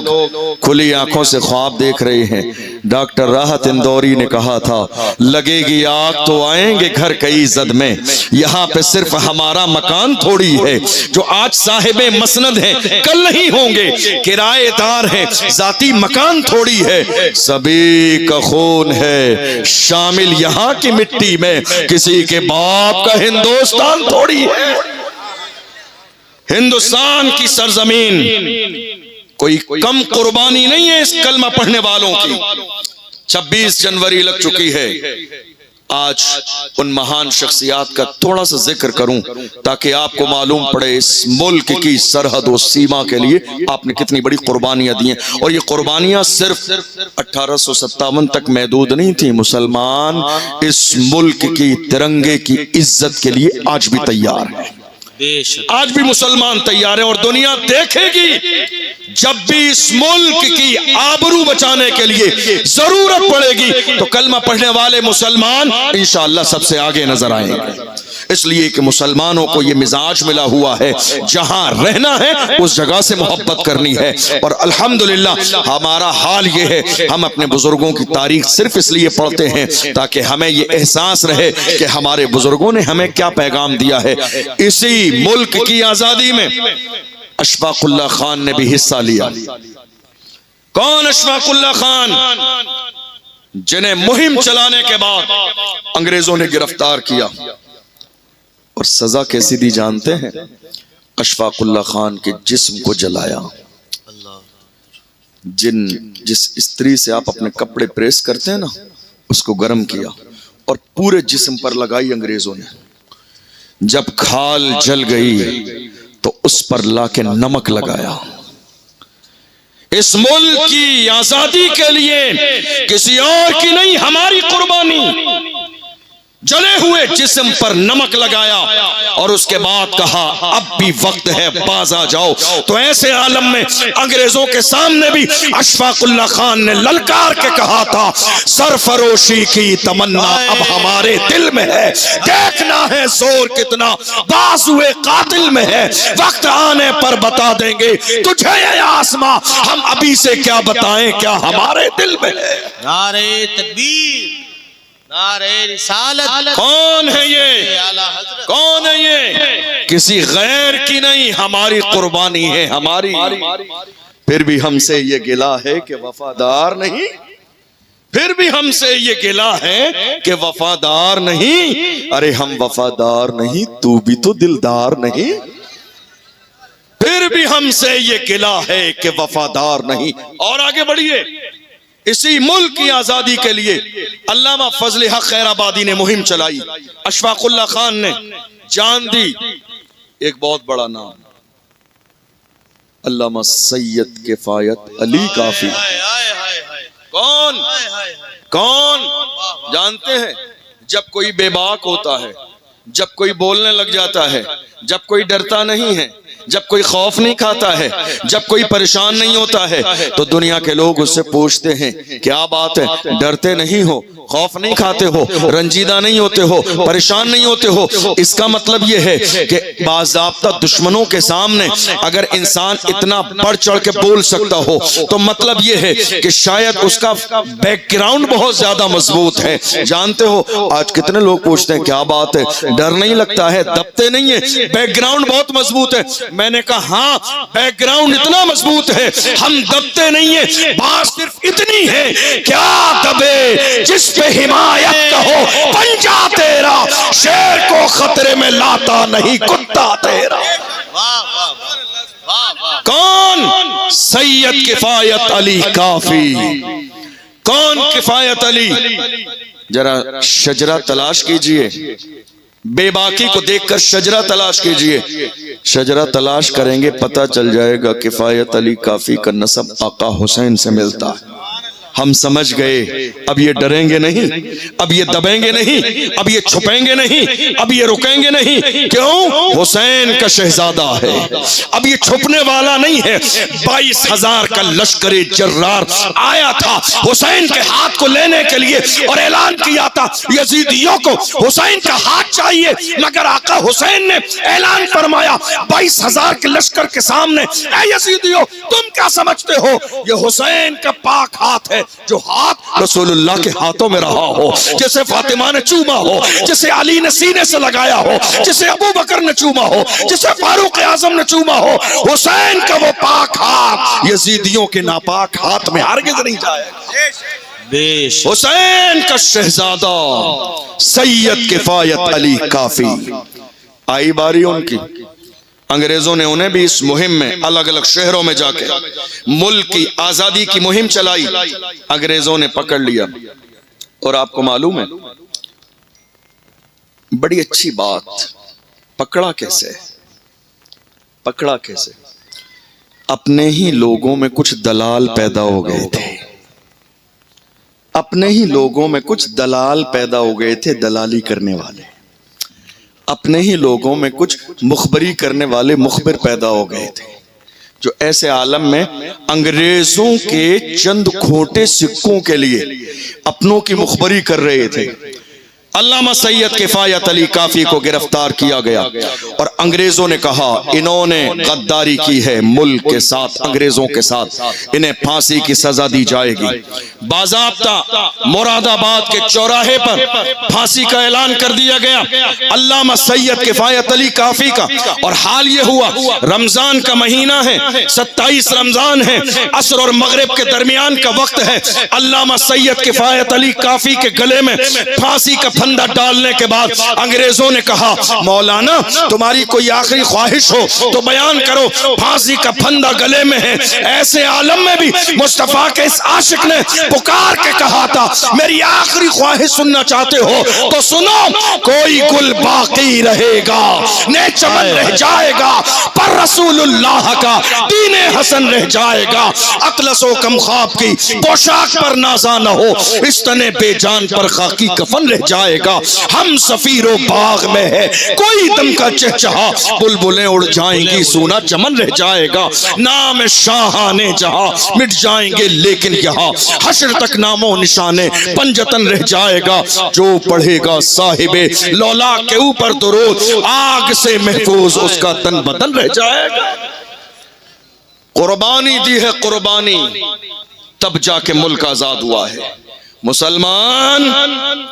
کھلی آنکھوں سے خواب دیکھ رہے ہیں. ڈاکٹر راحت اندوری نے کہا تھا لگے گی آگ تو آئیں گے گھر کئی زد میں، یہاں پہ صرف ہمارا مکان تھوڑی ہے، جو آج صاحب مسند ہیں کل نہیں ہوں گے، کرایہ دار ہیں ذاتی مکان تھوڑی ہے، سبھی کا خون ہے شامل یہاں کی مٹی میں، کسی کے باپ کا ہندوستان تھوڑی ہے. ہندوستان کی سرزمین کوئی کم قربانی نہیں ہے اس کلمہ پڑھنے والوں کی. 26 جنوری لگ چکی ہے. آج ان مہان شخصیات کا تھوڑا سا ذکر کروں تاکہ آپ کو معلوم پڑے اس ملک کی سرحد و سیما کے لیے آپ نے کتنی بڑی قربانیاں دی ہیں. اور یہ قربانیاں صرف 1857 تک محدود نہیں تھیں. مسلمان اس ملک کی ترنگے کی عزت کے لیے آج بھی تیار ہے، آج بھی مسلمان تیار ہے. اور دنیا دیکھے گی جب بھی اس ملک کی آبرو بچانے کے لیے ضرورت پڑے گی تو کلمہ پڑھنے والے مسلمان انشاءاللہ سب سے آگے نظر آئیں گے. اس لیے کہ مسلمانوں کو یہ مزاج ملا ہوا ہے، جہاں رہنا ہے اس جگہ سے محبت کرنی ہے. اور الحمدللہ ہمارا حال یہ ہے، ہم اپنے بزرگوں کی تاریخ صرف اس لیے پڑھتے ہیں تاکہ ہمیں یہ احساس رہے کہ ہمارے بزرگوں نے ہمیں کیا پیغام دیا ہے. اسی ملک کی آزادی میں اشفاق اللہ خان نے بھی حصہ لیا. کون اشفاق اللہ خان؟ جنہیں مہم چلانے کے بعد انگریزوں نے گرفتار کیا اور سزا کیسی دی جانتے ہیں؟ اشفاق اللہ خان کے جسم کو جلایا. جس استری سے آپ اپنے کپڑے پریس کرتے ہیں نا اس کو گرم کیا اور پورے جسم پر لگائی انگریزوں نے. جب کھال جل گئی تو اس پر لا کے نمک لگایا. اس ملک کی آزادی کے لیے کسی اور کی نہیں، ہماری قربانی. جلے ہوئے جسم پر نمک لگایا اور اس کے بعد کہا اب بھی وقت ہے باز آ جاؤ. تو ایسے عالم میں انگریزوں کے سامنے بھی اشفاق اللہ خان نے للکار کے کہا تھا سرفروشی کی تمنا اب ہمارے دل میں ہے، دیکھنا ہے زور کتنا بازوئے قاتل میں ہے، وقت آنے پر بتا دیں گے تجھے اے آسماں، ہم ابھی سے کیا بتائیں کیا ہمارے دل میں ہے. نعرہ تکبیر، نعرہ رسالت. کون ہے یہ؟ کون ہے یہ؟ کسی غیر کی نہیں، ہماری قربانی ہے ہماری. پھر بھی ہم سے یہ گلہ ہے کہ وفادار نہیں، پھر بھی ہم سے یہ گلہ ہے کہ وفادار نہیں. ارے ہم وفادار نہیں، تو بھی تو دلدار نہیں. پھر بھی ہم سے یہ گلہ ہے کہ وفادار نہیں. اور آگے بڑھیے. اسی ملک کی آزادی کے لیے علامہ فضل حق خیر آبادی نے مہم چلائی. اشفاق اللہ خان نے جان دی. ایک بہت بڑا نام علامہ سید کفایت علی کافی. کون کون جانتے ہیں؟ جب کوئی بے باک ہوتا ہے، جب کوئی بولنے لگ جاتا ہے، جب کوئی ڈرتا نہیں ہے، جب کوئی خوف نہیں کھاتا ہے، جب کوئی پریشان نہیں ہوتا ہے تو دنیا کے لوگ اس سے پوچھتے ہیں کیا بات ہے، ڈرتے نہیں ہو، خوف نہیں کھاتے ہو، رنجیدہ نہیں ہوتے ہو، پریشان نہیں ہوتے ہو؟ اس کا مطلب یہ ہے کہ باضابطہ دشمنوں کے سامنے اگر انسان اتنا بڑھ چڑھ کے بول سکتا ہو تو مطلب یہ ہے کہ شاید اس کا بیک گراؤنڈ بہت زیادہ مضبوط ہے۔ جانتے ہو آج کتنے لوگ پوچھتے ہیں کیا بات ہے، ڈر نہیں لگتا ہے، دبتے نہیں ہیں، بیک گراؤنڈ بہت مضبوط ہے۔ میں نے کہا ہاں، بیک گراؤنڈ اتنا مضبوط ہے، ہم دبتے نہیں ہیں، بات صرف اتنی ہے کیا دبے جس پہ حمایت کا ہو پنجہ تیرا، شیر کو خطرے میں لاتا نہیں کتا تیرا۔ کون؟ سید کفایت علی کافی۔ کون کفایت علی؟ ذرا شجرہ تلاش کیجئے، بے باکی کو دیکھ کر شجرہ تلاش کیجئے، شجرہ تلاش کریں گے پتہ چل جائے گا کفایت علی کافی کا نسب آقا حسین سے ملتا ہے۔ ہم سمجھ گئے اب یہ ڈریں گے نہیں، اب یہ دبیں گے نہیں، اب یہ چھپیں گے نہیں، اب یہ رکیں گے نہیں۔ کیوں؟ حسین کا شہزادہ ہے، اب یہ چھپنے والا نہیں ہے۔ 22,000 کا لشکر جرار آیا تھا حسین کے ہاتھ کو لینے کے لیے اور اعلان کیا تھا یزیدیوں کو حسین کا ہاتھ چاہیے، مگر آقا حسین نے اعلان فرمایا 22,000 کے لشکر کے سامنے، اے یزیدیوں تم کیا سمجھتے ہو یہ حسین کا پاک ہاتھ ہے، جو ہاتھ رسول اللہ کے ہاتھوں میں رہا ہو، جسے فاطمہ نے چوما ہو، جسے علی نے سینے سے لگایا ہو، جسے ابو بکر نے چوما ہو، جسے فاروق اعظم نے چوما ہو، حسین کا وہ پاک ہاتھ یزیدیوں کے ناپاک ہاتھ میں ہرگز نہیں جائے گا۔ حسین کا شہزادہ سید کفایت علی کافی۔ آئی باری ان کی، انگریزوں نے انہیں بھی اس مہم میں الگ الگ شہروں میں جا کے ملک کی آزادی کی مہم چلائی، انگریزوں نے پکڑ لیا۔ اور آپ کو معلوم ہے بڑی اچھی بات، پکڑا کیسے؟ پکڑا کیسے؟ اپنے ہی لوگوں میں کچھ دلال پیدا ہو گئے تھے، اپنے ہی لوگوں میں کچھ دلال پیدا ہو گئے تھے، دلالی کرنے والے، اپنے ہی لوگوں میں کچھ مخبری کرنے والے مخبر پیدا ہو گئے تھے، جو ایسے عالم میں انگریزوں کے چند کھوٹے سکوں کے لیے اپنوں کی مخبری کر رہے تھے۔ علامہ سید کفایت علی کافی کو گرفتار کیا گیا اور انگریزوں نے کہا انہوں نے غداری کی ہے ملک کے ساتھ، انگریزوں کے ساتھ، انہیں پھانسی کی سزا دی جائے گی۔ باضابطہ مراد آباد کے چوراہے پر پھانسی کا اعلان کر دیا گیا علامہ سید کفایت علی کافی کا۔ اور حال یہ ہوا رمضان کا مہینہ ہے، 27 رمضان ہے، عصر اور مغرب کے درمیان کا وقت ہے۔ علامہ سید کفایت علی کافی کے گلے میں پھانسی کا پھندا ڈالنے کے بعد انگریزوں نے کہا مولانا تمہاری کوئی آخری خواہش ہو تو بیان کرو، پھانسی کا پھندا گلے میں ہے۔ ایسے عالم میں بھی مصطفیٰ کے اس عاشق نے پکار کے کہا تھا میری آخری خواہش سننا چاہتے ہو تو سنو، کوئی گل باقی رہے گا، نئے چمن رہ جائے گا، پر رسول اللہ کا دین حسن رہ جائے گا۔ اطلس و کم خواب کی پوشاک پر نازا نہ ہو، اس تن بے جان پر خاکی کفن رہ جائے گا۔ ہم سفیر و باغ میں ہے کوئی دم کا چہچہا، بلبلیں اڑ جائیں گی سونا چمن رہ جائے گا۔ نام شاہانے جہاں مٹ جائیں گے لیکن یہاں حشر تک نام و نشانے پنجتن رہ جائے گا۔ جو پڑھے گا صاحب لولا کے اوپر درود، آگ سے محفوظ اس کا تن بدن رہ جائے گا۔ قربانی دی ہے قربانی، تب جا کے ملک آزاد ہوا ہے۔ مسلمان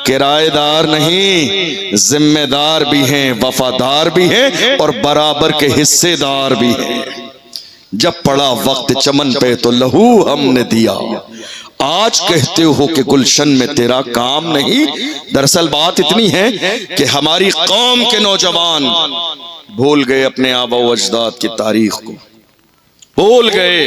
کرایہ دار نہیں، ذمہ دار بھی ہیں، وفادار بھی ہیں اور برابر کے حصے دار بھی ہیں۔ جب پڑا وقت چمن پہ تو لہو ہم نے دیا، آج کہتے ہو کہ گلشن میں تیرا کام نہیں۔ دراصل بات اتنی ہے کہ ہماری قوم کے نوجوان بھول گئے اپنے آبا و اجداد کی تاریخ کو، بھول گئے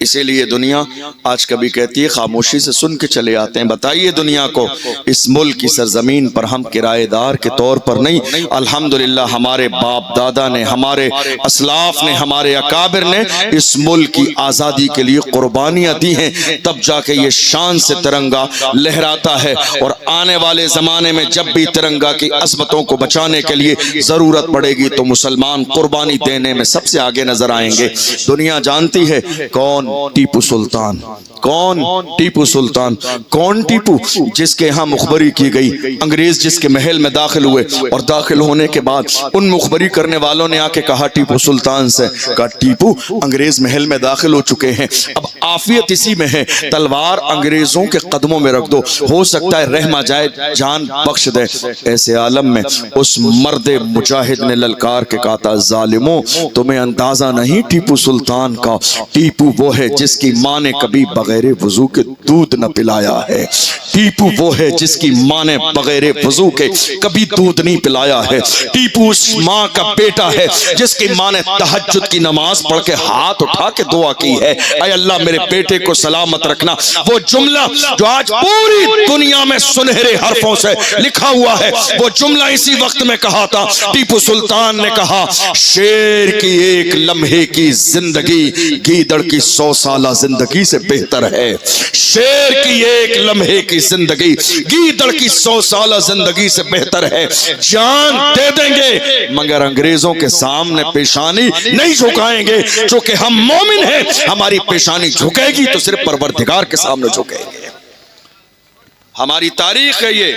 اسی لیے دنیا آج کبھی کہتی ہے خاموشی سے سن کے چلے آتے ہیں، بتائیے دنیا کو اس ملک کی سرزمین پر ہم کرایہ دار کے طور پر نہیں، الحمدللہ ہمارے باپ دادا نے، ہمارے اسلاف نے، ہمارے اکابر نے اس ملک کی آزادی کے لیے قربانیاں دی ہیں، تب جا کے یہ شان سے ترنگا لہراتا ہے۔ اور آنے والے زمانے میں جب بھی ترنگا کی عظمتوں کو بچانے کے لیے ضرورت پڑے گی تو مسلمان قربانی دینے میں سب سے آگے نظر آئیں گے۔ دنیا جانتی ہے کون ٹیپو سلطان، کون ٹیپو سلطان، کون ٹیپو جس کے ہاں مخبری کی گئی، انگریز جس کے محل میں داخل ہوئے اور داخل ہونے کے بعد ان مخبری کرنے والوں نے آ کے کہا ٹیپو سلطان سے، کہا ٹیپو انگریز محل میں داخل ہو چکے ہیں، اب عافیت اسی میں ہے، تلوار انگریزوں کے قدموں میں رکھ دو، ہو سکتا ہے رحم آ جائے، جان بخش دے۔ ایسے عالم میں اس مرد مجاہد نے للکار کے کہا تھا، ظالموں تمہیں اندازہ نہیں ٹیپو سلطان کا، ٹیپو وہ ہے جس کی ماں نے کبھی بغیر وضو کے دودھ نہ پلایا ہے، ٹیپو وہ ہے جس کی ماں نے بغیر وضو کے کبھی دودھ نہیں پلایا ہے، ٹیپو اس ماں کا بیٹا ہے جس کی ماں نے تہجد کی نماز پڑھ کے ہاتھ اٹھا کے دعا کی ہے، اے اللہ میرے بیٹے کو سلامت رکھنا۔ وہ جملہ جو آج پوری دنیا میں سنہرے حرفوں سے لکھا ہوا ہے، وہ جملہ اسی وقت میں کہا تھا۔ ٹیپو سلطان نے کہا، شیر کی ایک لمحے کی زندگی گیدڑ کی 100 سالہ زندگی سے بہتر ہے، شیر کی ایک لمحے کی زندگی گیدڑ کی 100 سالہ زندگی سے بہتر ہے، جان دے دیں گے مگر انگریزوں کے سامنے پیشانی نہیں جھکائیں گے، چونکہ ہم مومن ہیں، ہماری پیشانی جھکے گی تو صرف پروردگار کے سامنے جھکیں گے۔ ہماری تاریخ ہے یہ،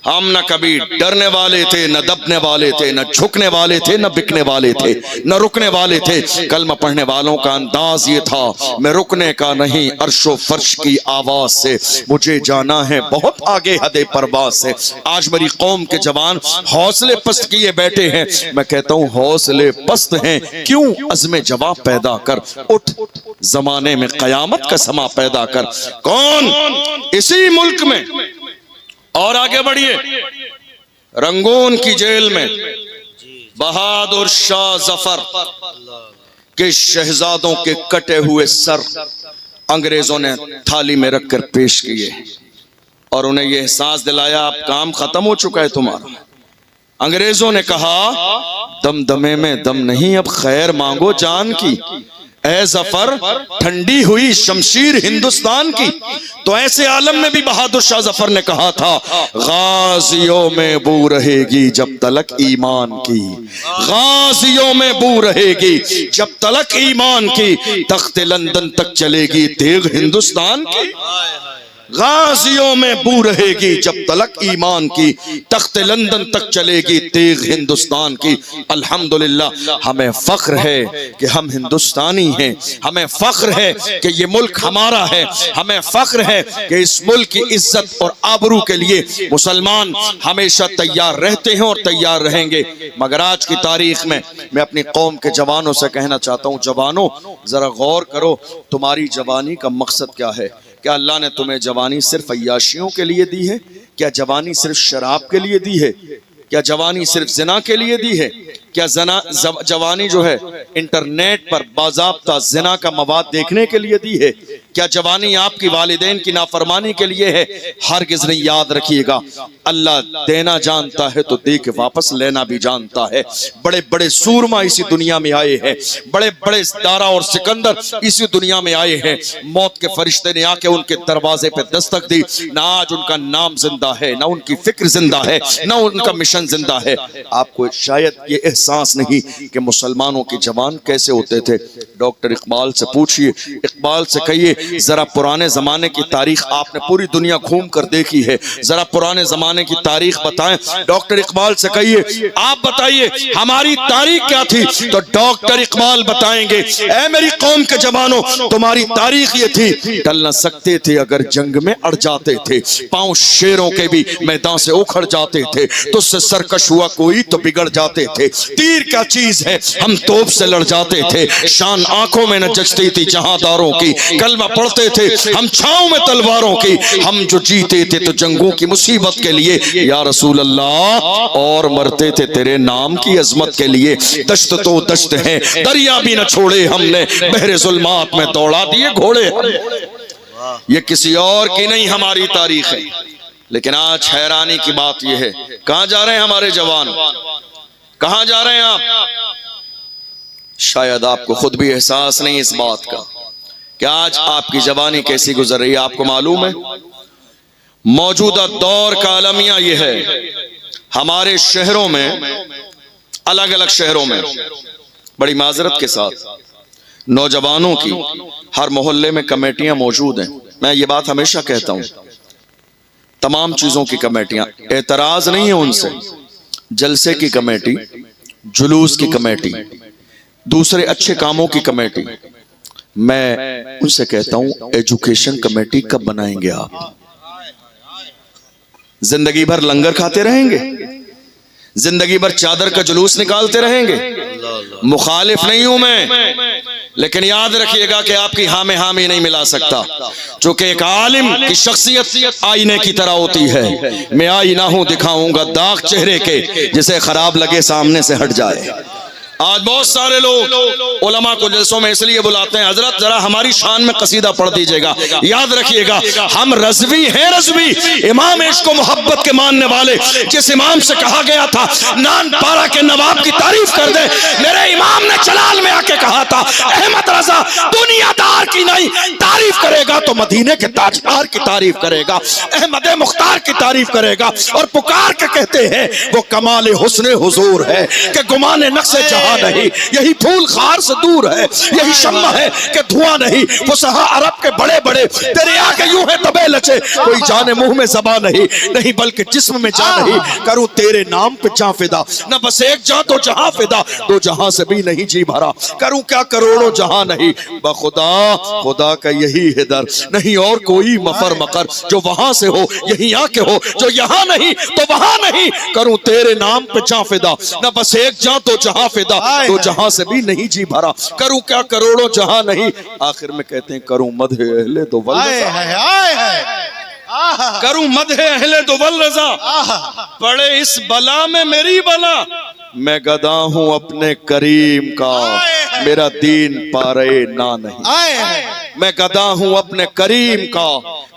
ہم نہ کبھی ڈرنے والے تھے، نہ دبنے والے تھے، نہ جھکنے والے تھے، نہ بکنے والے تھے، نہ رکنے والے تھے۔ کلمہ پڑھنے والوں کا انداز یہ تھا، میں رکنے کا نہیں، عرش و فرش کی آواز سے مجھے جانا ہے بہت آگے حد پرواز سے۔ آج میری قوم کے جوان حوصلے پست کیے بیٹھے ہیں، میں کہتا ہوں حوصلے پست ہیں کیوں؟ عزم جواب پیدا کر، اٹھ زمانے میں قیامت کا سما پیدا کر۔ کون؟ اسی ملک میں، اور آگے بڑھیے، رنگون کی جیل میں بہادر شاہ ظفر کے شہزادوں کے کٹے ہوئے سر انگریزوں نے تھالی میں رکھ کر پیش کیے اور انہیں یہ احساس دلایا اب کام ختم ہو چکا ہے تمہارا۔ انگریزوں نے کہا دمدمے میں دم نہیں، اب خیر مانگو جان کی، اے ظفر ٹھنڈی ہوئی شمشیر ہندوستان کی۔ تو ایسے عالم میں بھی بہادر شاہ ظفر نے کہا تھا، غازیوں میں بو رہے گی جب تلک ایمان کی، غازیوں میں بو رہے گی جب تلک ایمان کی، تخت لندن تک چلے گی تیغ ہندوستان کی، غازیوں میں بو رہے گی جب تلک ایمان کی، تخت لندن تک چلے گی تیغ ہندوستان کی۔ الحمدللہ ہمیں فخر ہے کہ ہم ہندوستانی ہیں، ہمیں فخر ہے کہ یہ ملک ہمارا ہے، ہمیں فخر ہے کہ اس ملک کی عزت اور آبرو کے لیے مسلمان ہمیشہ تیار رہتے ہیں اور تیار رہیں گے۔ مگر آج کی تاریخ میں میں اپنی قوم کے جوانوں سے کہنا چاہتا ہوں، جوانوں ذرا غور کرو، تمہاری جوانی کا مقصد کیا ہے؟ کیا اللہ نے تمہیں جوانی صرف عیاشیوں کے لیے دی ہے؟ کیا جوانی صرف شراب کے لیے دی ہے؟ کیا جوانی صرف زنا کے لیے دی ہے؟ کیا جوانی جو ہے انٹرنیٹ پر باضابطہ زنا کا مواد دیکھنے کے لیے دی ہے؟ کیا جوانی آپ کی والدین کی نافرمانی کے لیے ہے؟ ہرگز نہیں۔ یاد رکھیے گا، اللہ دینا جانتا ہے تو دے کے واپس لینا بھی جانتا ہے۔ بڑے بڑے سورما اسی دنیا میں آئے ہیں، بڑے بڑے دارا اور سکندر اسی دنیا میں آئے ہیں، موت کے فرشتے نے آ کے ان کے دروازے پہ دستک دی، نہ آج ان کا نام زندہ ہے، نہ ان کی فکر زندہ ہے، نہ ان کا مشن زندہ ہے۔ آپ کو شاید یہ احساس نہیں کہ مسلمانوں کے جوان کیسے ہوتے تھے۔ ڈاکٹر اقبال سے پوچھئے، اقبال سے کہیے ذرا پرانے زمانے کی تاریخ آپ نے پوری دنیا گھوم کر دیکھی ہے، ذرا پرانے زمانے کی تاریخ بتائیں۔ ڈاکٹر اقبال سے کہیے آپ بتائیے ہماری تاریخ کیا تھی، تو ڈاکٹر اقبال بتائیں گے، اے میری قوم کے جوانوں تمہاری تاریخ یہ تھی، ٹل نہ سکتے تھے اگر جنگ میں اڑ جاتے تھے، پاؤں شیروں کے بھی میدان سے اکھڑ جاتے تھے، تجھ سے سرکش ہوا کوئی تو بگڑ جاتے تھے، تیر کیا چیز ہے، ہم توپ سے لڑ جاتے تھے، شان آنکھوں میں نہ جچتی تھی جہاں داروں کی، کلمہ پڑھتے تھے ہم چھاؤں میں تلواروں کی، ہم جو جیتے تھے تو جنگوں کی مصیبت کے لیے یا رسول اللہ، اور مرتے تھے تیرے نام کی عظمت کے لیے۔ دشت تو دشت ہے، دریا بھی نہ چھوڑے ہم نے، بحر ظلمات میں دوڑا دیے گھوڑے ہم نے۔ یہ کسی اور کی نہیں ہماری تاریخ ہے، لیکن آج حیرانی کی بات یہ ہے، کہاں جا رہے ہیں ہمارے جوان، کہاں جا رہے ہیں آپ؟ شاید آپ کو خود بھی احساس نہیں اس بات کا کہ آج آپ کی جوانی کیسی گزر رہی ہے۔ آپ کو معلوم ہے موجودہ دور کا المیہ یہ ہے، ہمارے شہروں میں، الگ الگ شہروں میں، بڑی معذرت کے ساتھ نوجوانوں کی ہر محلے میں کمیٹیاں موجود ہیں۔ میں یہ بات ہمیشہ کہتا ہوں، تمام چیزوں کی کمیٹیاں، اعتراض نہیں ہے ان سے، جلسے کی کمیٹی، جلوس کی کمیٹی، دوسرے اچھے کاموں کی کمیٹی، میں ان سے کہتا ہوں ایجوکیشن کمیٹی کب بنائیں گے آپ؟ زندگی بھر لنگر کھاتے رہیں گے؟ زندگی بھر چادر کا جلوس نکالتے رہیں گے؟ مخالف نہیں ہوں میں، لیکن یاد رکھیے گا کہ آپ کی ہاں میں حامی نہیں ملا سکتا، چونکہ ایک عالم کی شخصیت آئینے کی طرح ہوتی ہے۔ میں آئینہ ہوں، دکھاؤں گا داغ چہرے کے، جسے خراب لگے سامنے سے ہٹ جائے۔ آج بہت سارے لوگ علماء کو جلسوں میں اس لیے بلاتے ہیں، حضرت ذرا ہماری شان میں قصیدہ پڑھ دیجئے گا۔ یاد رکھیے گا ہم رضوی ہیں، رضوی امام عشق و محبت کے ماننے والے۔ جس امام سے کہا گیا تھا نان پارا کے نواب کی تعریف کر دے، میرے امام نے جلال میں آ کے کہا تھا احمد رضا دنیا دار کی نہیں تعریف کرے گا تو مدینے کے تاجدار کی تعریف کرے گا، احمد مختار کی تعریف کرے گا، اور پکار کے کہتے ہیں وہ کمال حسن حضور ہے کہ گمان نقص جہاں نہیں، یہی پھول خار سے دور ہے، یہی شمع ہے کہ دھواں نہیں، فصحا عرب کے بڑے بڑے تیرے آگے یوں ہے تبے لچے، کوئی جانے منہ میں زباں نہیں بلکہ جسم میں جان نہیں، کروں تیرے نام پہ جاں فدا، نہ بس ایک جاں تو جہاں فدا، دو جہاں سے بھی نہیں جی بھرا، کروں کیا کروڑوں جہاں نہیں، بخدا خدا کا یہی ہے در، نہیں اور کوئی مفر مقر، جو وہاں سے ہو یہی آ کے ہو، جو یہاں نہیں تو وہاں نہیں، کروں تیرے نام پہ جاں فدا، نہ بس ایک جاں تو جہاں فدا، تو جہاں سے بھی نہیں جی بھرا، کروں کیا کروڑوں جہاں نہیں، آخر میں کہتے ہیں کروں مدح اہل دوول رضا، کروں مدح اہل دوول رضا، پڑے اس بلا میں میری بلا، میں گدا ہوں اپنے کریم کا، میرا دین پارے نہ نہیں، میں گدا ہوں اپنے کریم کا،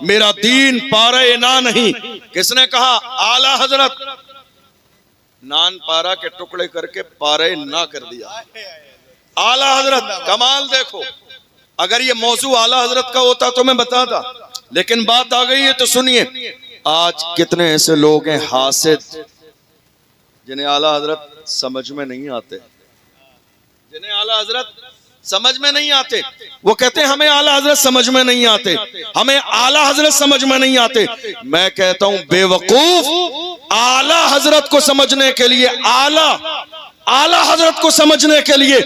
میرا دین پارے نہ نہیں۔ کس نے کہا؟ اعلیٰ حضرت، نان پارا کے ٹکڑے کر کے پارے نہ کر دیا۔ اعلیٰ حضرت کمال دیکھو، اگر یہ موضوع اعلیٰ حضرت کا ہوتا تو میں بتاتا، لیکن بات آ گئی ہے تو سنیے۔ آج کتنے ایسے لوگ ہیں حاسد، جنہیں اعلیٰ حضرت سمجھ میں نہیں آتے، جنہیں اعلیٰ حضرت سمجھ میں نہیں آتے، وہ کہتے ہیں ہمیں اعلیٰ حضرت سمجھ میں نہیں آتے، ہمیں اعلیٰ حضرت سمجھ میں نہیں آتے۔ میں کہتا ہوں بے وقوف، اعلیٰ حضرت کو سمجھنے کے لیے، اعلیٰ حضرت کو سمجھنے کے لیے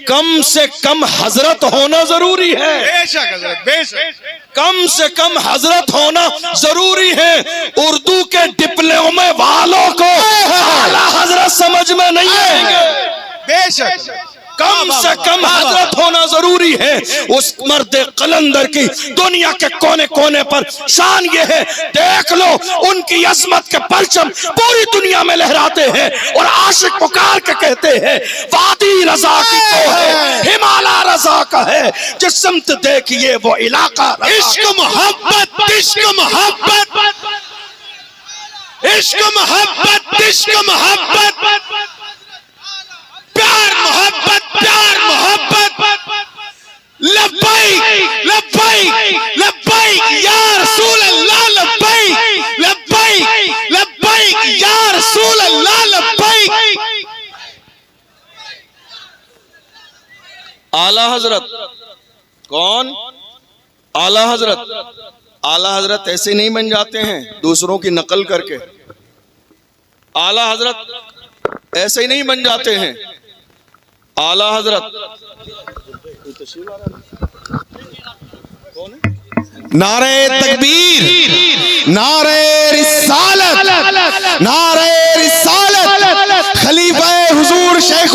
کم سے کم حضرت ہونا ضروری ہے، بے شک حضرت، بے شک، کم سے کم حضرت ہونا ضروری ہے۔ اردو کے ڈپلومے والوں کو اعلیٰ حضرت سمجھ میں نہیں آئیں گے، بے شک، کم سے کم حضرت ہونا ضروری ہے۔ اس مرد قلندر کی دنیا کے کونے کونے پر شان یہ ہے، دیکھ لو ان کی عظمت کے پرچم پوری دنیا میں لہراتے ہیں، اور عاشق پکار کے کہتے ہیں وادی رضا کی تو ہے، ہمالا رضا کا ہے، جس سمت دیکھیے وہ علاقہ رضا۔ عشق محبت، عشق محبت، عشق محبت، عشق محبت، پیار محبت، پیار محبت، لبیک لبیک لبیک یا رسول اللہ، لبیک لبیک لبیک یا رسول اللہ، لبیک۔ اعلیٰ حضرت کون؟ اعلیٰ حضرت، اعلیٰ حضرت ایسے نہیں بن جاتے ہیں دوسروں کی نقل کر کے، اعلیٰ حضرت ایسے ہی نہیں بن جاتے ہیں۔ اعلیٰ حضرت نعرہ تکبیر، نعرہ رسالت، نعرہ رسالت، خلیفہ حضور شیخ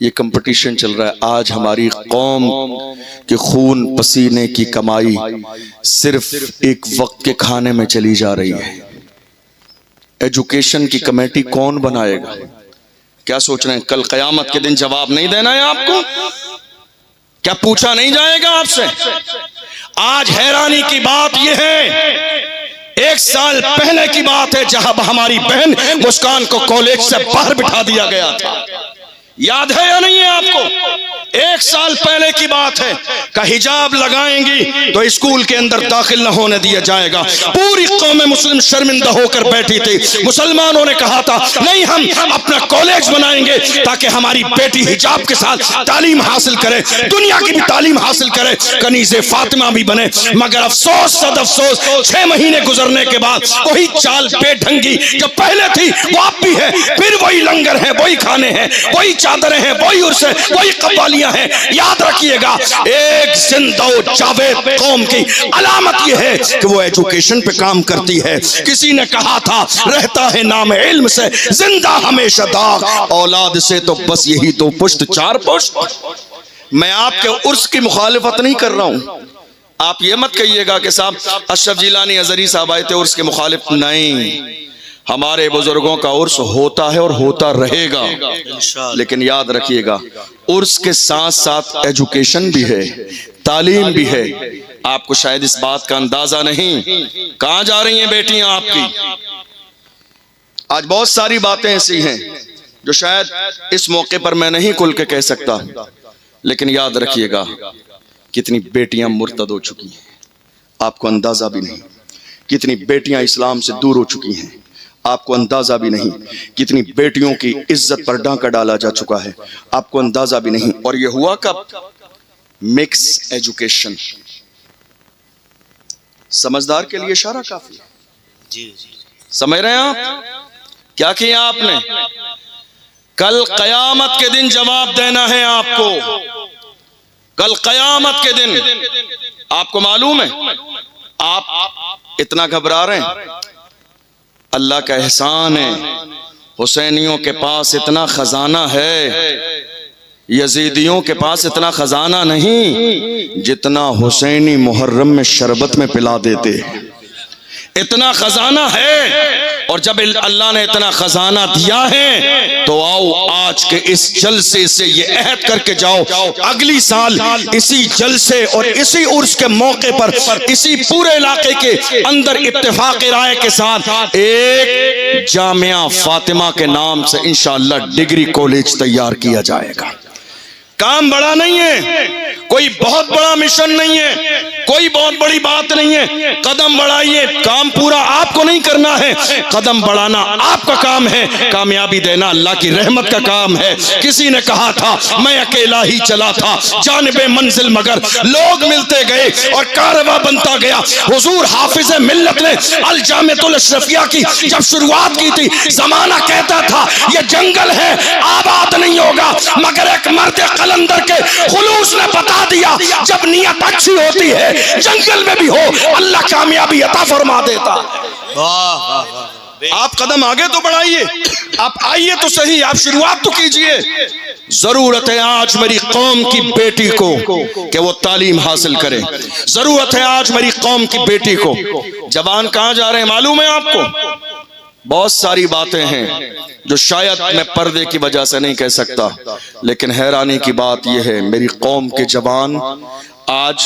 یہ کمپٹیشن چل رہا ہے. آج ہماری قوم کے خون پسینے کی کمائی صرف ایک وقت کے کھانے میں چلی جا رہی ہے. ایجوکیشن کی کمیٹی کون بنائے گا؟ کیا سوچ رہے ہیں کل قیامت کے دن جواب نہیں دینا ہے آپ کو؟ کیا پوچھا نہیں جائے گا آپ سے؟ آج حیرانی کی بات یہ ہے، 1 سال پہلے کی بات ہے جہاں ہماری بہن مسکان کو کالج سے باہر بٹھا دیا گیا تھا. یاد ہے یا نہیں ہے آپ کو؟ 1 سال پہلے کی بات ہے کہ حجاب لگائیں گی تو اسکول کے اندر داخل نہ ہونے دیا جائے گا. پوری قوم مسلم شرمندہ ہو کر بیٹھی تھی. مسلمانوں نے کہا تھا نہیں، ہم اپنا کالج بنائیں گے تاکہ ہماری بیٹی حجاب کے ساتھ تعلیم حاصل کرے، دنیا کی بھی تعلیم حاصل کرے، کنیز فاطمہ بھی بنے. مگر افسوس صد افسوس 6 مہینے گزرنے کے بعد وہی چال بے ڈھنگی جو پہلے تھی وہ اب بھی ہے. پھر وہی لنگر ہیں، وہی کھانے ہیں، وہی چادریں ہیں، وہی عرس ہیں، وہی قوالیاں ہیں. یاد رکھیے گا ایک زندہ و جاوید قوم کی علامت یہ ہے کہ وہ ایجوکیشن پہ کام کرتی ہے. کسی نے کہا تھا رہتا ہے نام علم سے زندہ ہمیشہ داغ، اولاد سے تو بس یہی تو پشت 4 پشت. میں آپ کے عرس کی مخالفت نہیں کر رہا ہوں. آپ یہ مت کہیے گا کہ صاحب اشرف جیلانی ازہری صاحب آئے تھے عرس کے مخالف. نہیں، ہمارے بزرگوں کا عرس ہوتا ہے اور ہوتا رہے گا. لیکن یاد رکھیے گا عرس کے ساتھ ساتھ ایجوکیشن بھی ہے، تعلیم بھی ہے. آپ کو شاید اس بات کا اندازہ نہیں. کہاں جا رہی ہیں بیٹیاں آپ کی؟ آج بہت ساری باتیں ایسی ہیں جو شاید اس موقع پر میں نہیں کھل کے کہہ سکتا، لیکن یاد رکھیے گا کتنی بیٹیاں مرتد ہو چکی ہیں آپ کو اندازہ بھی نہیں. کتنی بیٹیاں اسلام سے دور ہو چکی ہیں آپ کو اندازہ بھی نہیں. کتنی بیٹیوں کی عزت پر ڈانکا ڈالا جا چکا ہے آپ کو اندازہ بھی نہیں. اور یہ ہوا کب؟ Mix education. سمجھدار کے لیے اشارہ کافی ہے. جی سمجھ رہے ہیں آپ؟ کیا کیا آپ نے؟ کل قیامت کے دن جواب دینا ہے آپ کو. کل قیامت کے دن آپ کو معلوم ہے آپ اتنا گھبرا رہے ہیں، اللہ کا احسان ہے حسینیوں کے پاس اتنا خزانہ ہے، یزیدیوں کے پاس اتنا خزانہ نہیں جتنا حسینی محرم میں شربت میں پلا دیتے. اتنا خزانہ ہے. اور جب اللہ نے اتنا خزانہ دیا ہے تو آؤ آج کے اس جلسے سے یہ عہد کر کے جاؤ اگلی سال اسی جلسے اور اسی عرس کے موقع پر اسی پورے علاقے کے اندر اتفاق رائے کے ساتھ ایک جامعہ فاطمہ کے نام سے انشاءاللہ ڈگری کالج تیار کیا جائے گا. کام بڑا نہیں ہے، کوئی بہت بڑا مشن نہیں ہے، کوئی بہت بڑی بات نہیں ہے. قدم بڑھائیے. کام پورا آپ کو نہیں کرنا ہے، قدم بڑھانا آپ کا کام ہے، کامیابی دینا اللہ کی رحمت کا کام ہے. کسی نے کہا تھا میں اکیلا ہی چلا تھا جانب منزل، مگر لوگ ملتے گئے اور کارواں بنتا گیا. حضور حافظ ملت نے الجامعۃ الاشرفیہ کی جب شروعات کی تھی زمانہ کہتا تھا یہ جنگل ہے آباد نہیں ہوگا، مگر ایک مرد قلندر کے خلوص نے بتا دیا جب نیت اچھی ہوتی ہے جنگل میں بھی ہو اللہ کامیابی عطا فرما دیتا. آپ قدم آگے تو بڑھائیے، آپ آئیے تو صحیح، آپ شروعات تو کیجئے. ضرورت ہے آج میری قوم کی بیٹی کو کہ وہ تعلیم حاصل کرے. ضرورت ہے آج میری قوم کی بیٹی کو. جوان کہاں جا رہے ہیں معلوم ہے آپ کو؟ بہت ساری باتیں ہیں جو شاید میں پردے کی وجہ سے نہیں کہہ سکتا، لیکن حیرانی کی بات یہ ہے میری قوم کے جوان آج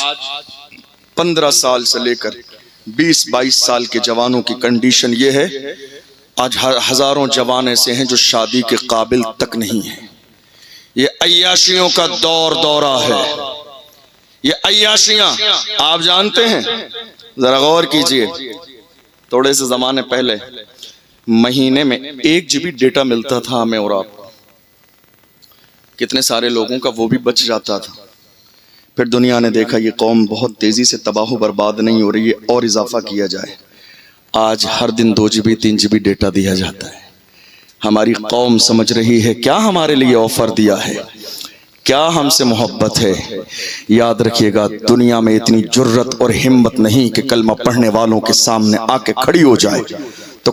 15 سال سے لے کر 20-22 سال کے جوانوں کی کنڈیشن یہ ہے. آج ہزاروں جوان ایسے ہیں جو شادی کے قابل تک نہیں ہیں. یہ عیاشیوں کا دورہ ہے. یہ عیاشیاں آپ جانتے ہیں، ذرا غور کیجئے. تھوڑے سے زمانے پہلے مہینے میں 1 GB ڈیٹا ملتا تھا ہمیں اور آپ کو. کتنے سارے لوگوں کا وہ بھی بچ جاتا تھا. پھر دنیا نے دیکھا یہ قوم بہت تیزی سے تباہ و برباد نہیں ہو رہی ہے اور اضافہ کیا جائے. آج ہر دن 2 GB 3 GB ڈیٹا دیا جاتا ہے. ہماری قوم سمجھ رہی ہے کیا ہمارے لیے آفر دیا ہے، کیا ہم سے محبت ہے. یاد رکھیے گا دنیا میں اتنی جرت اور ہمت نہیں کہ کلمہ پڑھنے والوں کے سامنے آ کے کھڑی ہو جائے تو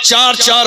4-4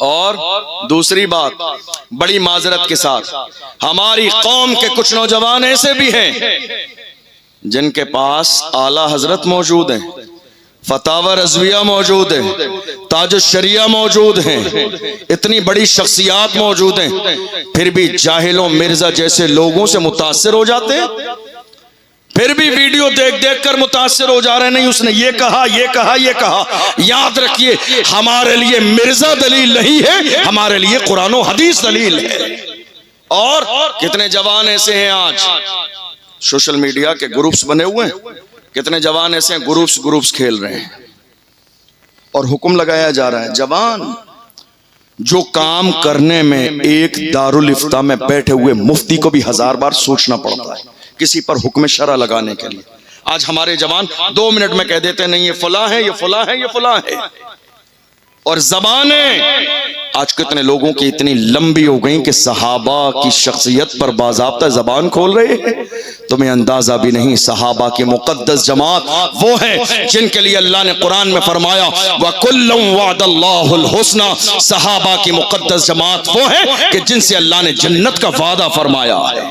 اور دوسری بات بڑی معذرت کے ساتھ، ہماری قوم کے کچھ نوجوان ایسے بھی ہیں جن کے پاس اعلیٰ حضرت موجود ہیں، فتاوی رضویہ موجود ہیں، تاج الشریعہ موجود ہیں، اتنی بڑی شخصیات موجود ہیں، پھر بھی جاہلوں مرزا جیسے لوگوں سے متاثر ہو جاتے ہیں، پھر بھی ویڈیو دیکھ دیکھ کر متاثر ہو جا رہے ہیں، نہیں اس نے یہ کہا یہ کہا یہ کہا۔ یاد رکھیے ہمارے لیے مرزا دلیل نہیں ہے، ہمارے لیے قرآن و حدیث دلیل ہے۔ اور کتنے جوان ایسے ہیں آج سوشل میڈیا کے گروپس بنے ہوئے ہیں، کتنے جوان ایسے ہیں گروپس کھیل رہے ہیں اور حکم لگایا جا رہا ہے۔ جوان جو کام کرنے میں ایک دارالافتاء میں بیٹھے ہوئے مفتی کو بھی 1000 بار سوچنا پڑتا ہے کسی پر حکم شرع لگانے کے لیے، آج ہمارے جوان 2 منٹ میں کہہ دیتے ہیں نہیں یہ فلاں ہے یہ فلاں ہے یہ فلاں ہے۔ اور زبانیں آج کتنے لوگوں کی اتنی لمبی ہو گئیں کہ صحابہ کی شخصیت پر باضابطہ زبان کھول رہے ہیں، تمہیں اندازہ بھی نہیں۔ صحابہ کی مقدس جماعت وہ ہیں جن کے لیے اللہ نے قرآن میں فرمایا وَكُلًّا وَعَدَ اللَّهُ الْحُسْنَى، صحابہ کی مقدس جماعت وہ ہیں کہ جن سے اللہ نے جنت کا وعدہ فرمایا ہے۔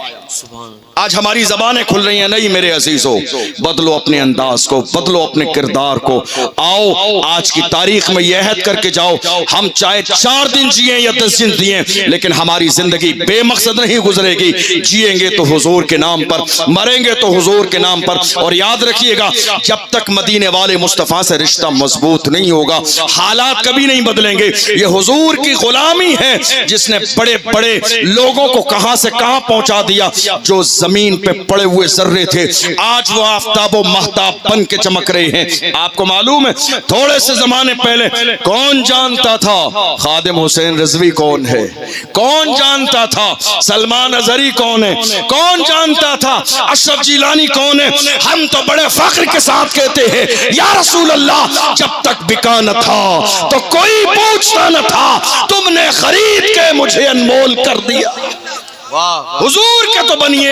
آج ہماری زبانیں کھل رہی ہیں، نہیں میرے عزیزو بدلو اپنے انداز کو، بدلو اپنے کردار کو۔ آؤ آج کی تاریخ میں یہ عہد کر کے جاؤ، ہم چاہے 4 دن جیئیں یا 10 دن جیئیں لیکن ہماری زندگی بے مقصد نہیں گزرے گی۔ جیئیں گے تو حضور کے نام پر، مریں گے تو حضور کے نام پر۔ اور یاد رکھیے گا جب تک مدینے والے مصطفیٰ سے رشتہ مضبوط نہیں ہوگا حالات کبھی نہیں بدلیں گے۔ یہ حضور کی غلامی ہے جس نے بڑے بڑے لوگوں کو کہاں سے کہاں پہنچا دیا۔ جو زمین پہ پڑے ہوئے ذرے تھے آج وہ آفتاب و مہتاب بن کے چمک رہے ہیں۔ آپ کو معلوم ہے تھوڑے سے زمانے پہلے کون جانتا تھا خادم حسین رضوی کون ہے؟ کون جانتا تھا سلمان اظہری کون ہے؟ کون جانتا تھا اشرف جیلانی کون ہے؟ ہم تو بڑے فخر کے ساتھ کہتے ہیں یا رسول اللہ جب تک بکا نہ تھا تو کوئی پوچھتا نہ تھا، تم نے خرید کے مجھے انمول کر دیا۔ حضور کے تو بنیے،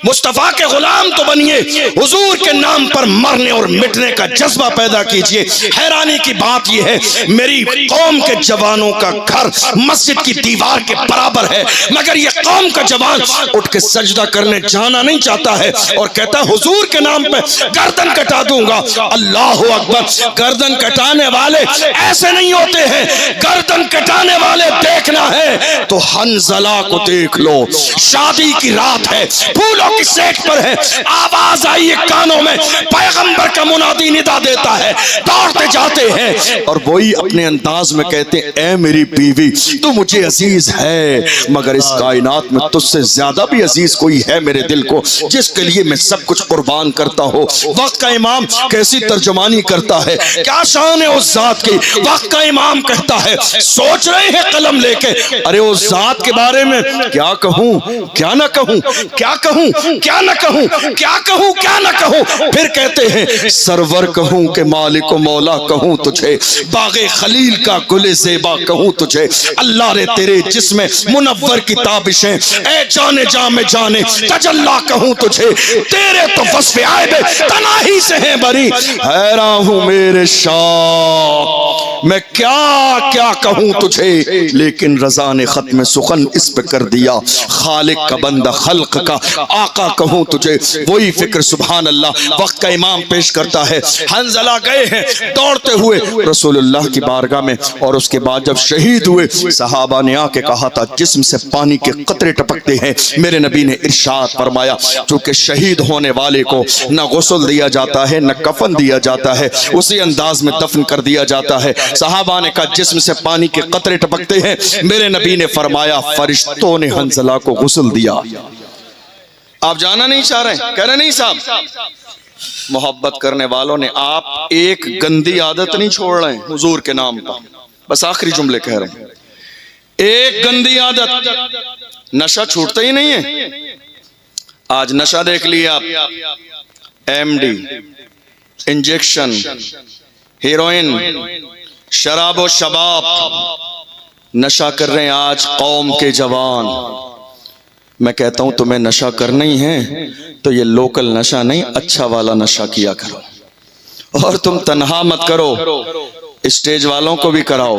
مصطفیٰ کے غلام تو بنیے، حضور کے نام پر مرنے اور مٹنے کا جذبہ پیدا کیجئے۔ حیرانی کی بات یہ ہے میری قوم کے جوانوں کا گھر مسجد کی دیوار کے برابر ہے مگر یہ قوم کا جوان اٹھ کے سجدہ کرنے جانا نہیں چاہتا ہے اور کہتا ہے حضور کے نام پہ گردن کٹا دوں گا۔ اللہ اکبر، گردن کٹانے والے ایسے نہیں ہوتے ہیں، گردن کٹانے والے دیکھنا ہے تو حنظلہ کو دیکھ لو، شادی کی رات ہے، پھولوں کی سیٹ پر ہے، آواز آئی کانوں میں، پیغمبر کا منادی ندا دیتا ہے، دوڑتے جاتے ہیں اور وہی اپنے انداز میں کہتے ہیں اے میری بیوی تو مجھے عزیز ہے مگر اس کائنات میں تجھ سے زیادہ بھی عزیز کوئی ہے میرے دل کو جس کے لیے میں سب کچھ قربان کرتا ہوں۔ وقت کا امام کیسی ترجمانی کرتا ہے، کیا شان ہے اس ذات کی۔ وقت کا امام کہتا ہے سوچ رہے ہیں قلم لے کے ارے اس ذات کے بارے میں کیا کہوں کیا نہ کہوں، کیا کہوں کیا نہ کہوں، کیا کہوں کیا نہ کہوں۔ پھر کہتے ہیں سرور کہوں کہ مالک و مولا کہوں تجھے، باغ خلیل کا گل زیبا کہوں تجھے۔ اللہ نے تیرے جسم منور کی تابشیں اے جانے جاں میں جانے تجلا کہوں تجھے، تیرے تو وصف عیب تناہی سے ہیں بری۔ حیران ہوں میرے شاہ میں کیا کیا کہوں تجھے، لیکن رضا نے ختم سخن اس پہ کر دیا، خالق کا بندہ خلق کا آقا کہوں تجھے۔ وہی فکر سبحان اللہ وقت کا امام پیش کرتا ہے۔ حنظلہ گئے ہیں دوڑتے ہوئے رسول اللہ کی بارگاہ میں اور اس کے بعد جب شہید ہوئے صحابہ نے آ کے کہا تھا جسم سے پانی کے قطرے ٹپکتے ہیں، میرے نبی نے ارشاد فرمایا چونکہ شہید ہونے والے کو نہ غسل دیا جاتا ہے نہ کفن دیا جاتا ہے، اسی انداز میں دفن کر دیا جاتا ہے۔ صحابہ نے کہا جسم سے پانی کے قطرے ٹپکتے ہیں، میرے نبی نے فرمایا فرشتوں نے حنظلہ کو غسل دیا۔ آپ جانا نہیں چاہ رہے کہہ رہے نہیں صاحب، محبت کرنے والوں نے آپ ایک گندی عادت نہیں چھوڑ رہے ہیں حضور کے نام پر، بس آخری جملے کہہ رہے ہیں، ایک گندی عادت، نشہ چھوٹتا ہی نہیں ہے۔ آج نشہ دیکھ لیے آپ، ایم ڈی، انجیکشن، ہیروئن، شراب و شباب نشہ کر رہے ہیں آج قوم کے جوان۔ میں کہتا ہوں تمہیں نشہ کرنا ہی ہے تو یہ لوکل نشہ نہیں اچھا والا نشہ کیا کرو، اور تم تنہا مت کرو، اسٹیج والوں کو بھی کراؤ،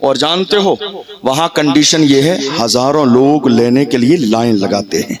اور جانتے ہو وہاں کنڈیشن یہ ہے ہزاروں لوگ لینے کے لیے لائن لگاتے ہیں.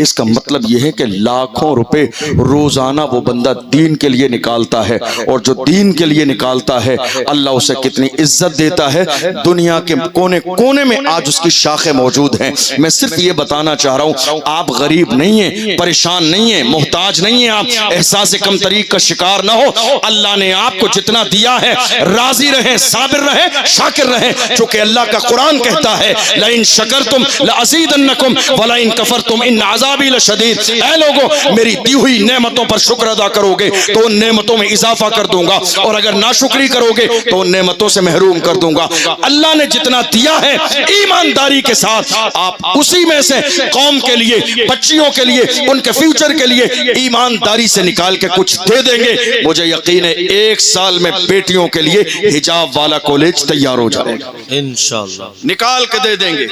اس کا مطلب یہ ہے کہ لاکھوں روپے روزانہ وہ بندہ دین کے لیے نکالتا ہے, اور جو دین کے لیے نکالتا ہے اللہ اسے کتنی عزت دیتا ہے. دنیا کے کونے کونے میں آج اس کی شاخیں موجود ہیں. میں صرف یہ بتانا چاہ رہا ہوں آپ غریب نہیں ہیں, پریشان نہیں ہیں, محتاج نہیں ہیں, آپ احساس کم تری کا شکار نہ ہو. اللہ نے آپ کو جتنا دیا ہے راضی رہیں, صابر رہیں, شاکر رہیں, چونکہ اللہ کا قرآن کہتا ہے لئن شکرتم لازیدنکم ولئن کفرتم ان عذابی لشدید. اے لوگو میری دی ہوئی نعمتوں پر شکر ادا کرو گے تو ان نعمتوں میں اضافہ کر دوں گا, اور اگر ناشکری کرو گے تو ان نعمتوں سے محروم کر دوں گا. اللہ نے جتنا دیا ہے ایمانداری کے ساتھ آپ اسی میں سے قوم کے لیے, بچیوں کے لیے, ان کے فیوچر کے لیے ایمانداری سے نکال کے کچھ دے دیں گے. مجھے یقین ہے 1 سال میں بیٹیوں کے لیے حجاب والا کالج تیار ہو جائے گا, انشاءاللہ نکال کے دے دیں گے.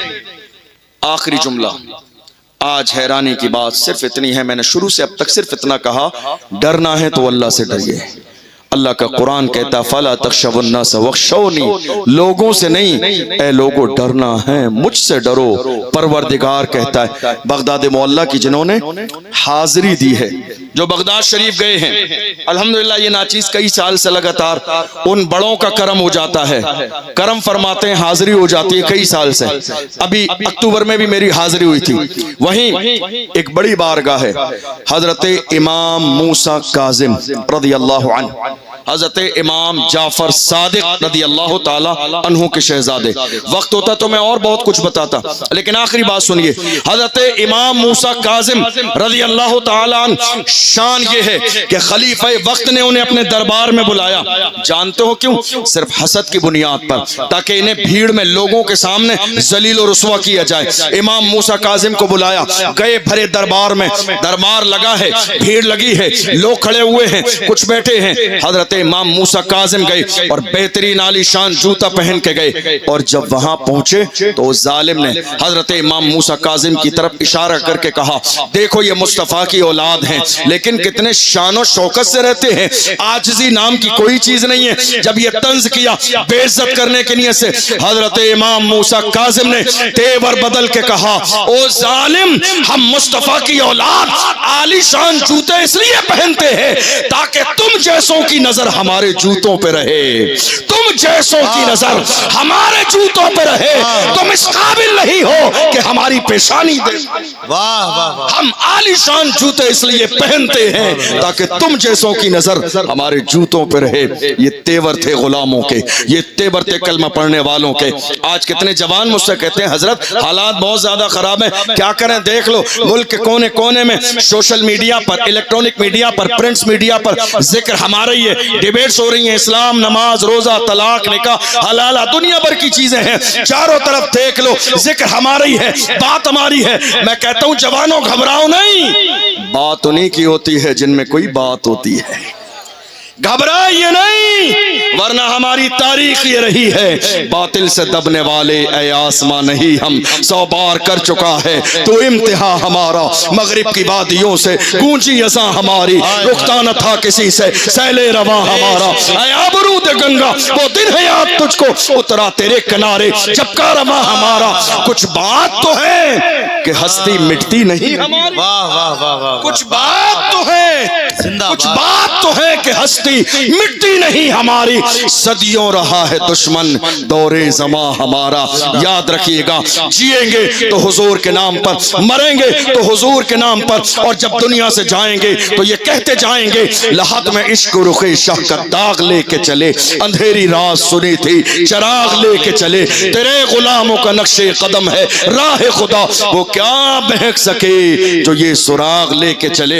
آخری جملہ, آج حیرانی کی بات صرف اتنی ہے, میں نے شروع سے اب تک صرف اتنا کہا, ڈرنا ہے تو اللہ سے ڈریے. اللہ کا قرآن کہتا فَلَا تَخْشَوُا النَّاسَ وَاخْشَوْنِي, لوگوں سے نہیں اے لوگوں ڈرنا ہے مجھ سے ڈرو. پروردگار کہتا ہے بغداد معلیٰ کی جنہوں نے حاضری دی ہے, جو بغداد شریف گئے ہیں, الحمدللہ یہ ناچیز کئی سال سے لگاتار ان بڑوں کا کرم ہو جاتا ہے, کرم فرماتے ہیں, حاضری ہو جاتی ہے کئی سال سے. ابھی اکتوبر میں بھی میری حاضری ہوئی تھی. وہیں ایک بڑی بارگاہ ہے, حضرت امام موسیٰ کاظم رضی اللہ عنہ, حضرت امام جعفر صادق رضی اللہ تعالی عنہ کے شہزادے. وقت ہوتا تو میں اور بہت کچھ بتاتا, لیکن آخری بات سنیے. حضرت امام موسیٰ کاظم رضی اللہ تعالی عنہ, شان یہ ہے کہ خلیفہ وقت نے انہیں اپنے دربار میں بلایا. جانتے ہو کیوں؟ صرف حسد کی بنیاد پر, تاکہ انہیں بھیڑ میں لوگوں کے سامنے ذلیل و رسوا کیا جائے. امام موسیٰ کاظم کو بلایا, گئے بھرے دربار میں, دربار لگا ہے, بھیڑ لگی ہے, لوگ کھڑے ہوئے ہیں, کچھ بیٹھے ہیں. حضرت امام موسیٰ کاظم گئے اور بہترین عالی شان جوتا پہن کے گئے, اور جب وہاں پہنچے تو ظالم نے حضرت امام موسیٰ کاظم کی طرف اشارہ کر کے کہا دیکھو یہ مصطفیٰ کی اولاد ہیں لیکن کتنے شان و شوکت سے رہتے ہیں, عاجزی نام کی کوئی چیز نہیں ہے. جب یہ طنز کیا بے عزت کرنے کی نیت سے, حضرت امام موسیٰ کاظم نے تیور بدل کے کہا او ظالم, ہم مصطفیٰ کی اولاد عالی شان جوتے اس لیے پہنتے ہیں تاکہ تم جیسوں کی نظر ہمارے جوتوں پہ رہے, تم جیسوں کی نظر ہمارے جوتوں پہ رہے. تم اس قابل نہیں ہو کہ ہماری پیشانی دے. ہم عالی شان جوتے اس لیے پہنتے ہیں تاکہ تم جیسوں کی نظر ہمارے جوتوں پہ رہے. یہ تیور تھے غلاموں کے, یہ تیور تھے کلمہ پڑھنے والوں کے. آج کتنے جوان مجھ سے کہتے ہیں حضرت حالات بہت زیادہ خراب ہیں, کیا کریں دیکھ لو ملک کے کونے کونے میں سوشل میڈیا پر, الیکٹرونک میڈیا پر, پرنٹس میڈیا پر ذکر ہمارا ہی ہے, ڈیبیٹس ہو رہی ہیں, اسلام, نماز, روزہ, طلاق, نکاح, حلالہ, دنیا بھر کی چیزیں ہیں, چاروں طرف دیکھ لو ذکر ہمارا ہی ہے, بات ہماری ہے. میں کہتا ہوں جوانوں گھبراؤ نہیں, بات انہی کی ہوتی ہے جن میں کوئی بات ہوتی ہے, گھبرائیے نہیں ورنہ ہماری تاریخ یہ رہی ہے باطل سے دبنے والے اے آسمان نہیں ہم 100 بار کر چکا ہے تو امتحا ہمارا. مغرب کی وادیوں سے گونجی اذاں ہماری, رکتا نہ تھا کسی سے سیل رواں ہمارا. اے آبرود گنگا وہ دن ہے یاد تجھ کو اترا تیرے کنارے جب کا رواں ہمارا. کچھ بات تو ہے کہ ہستی مٹتی نہیں ہماری, کچھ بات تو ہے, کچھ بات تو ہے کہ ہستی مٹتی نہیں ہماری. صدیوں رہا ہے دشمن دور زماں ہمارا. یاد رکھیے گا جیئیں گے تو حضور کے نام پر, مریں گے تو حضور کے نام پر, اور جب دنیا سے جائیں گے تو یہ کہتے جائیں گے لحد میں عشق و رخ شاہ کا داغ لے کے چلے, اندھیری رات سنی تھی چراغ لے کے چلے, تیرے غلاموں کا نقش قدم ہے راہ خدا, وہ کیا بہک سکے جو یہ سراغ لے کے چلے.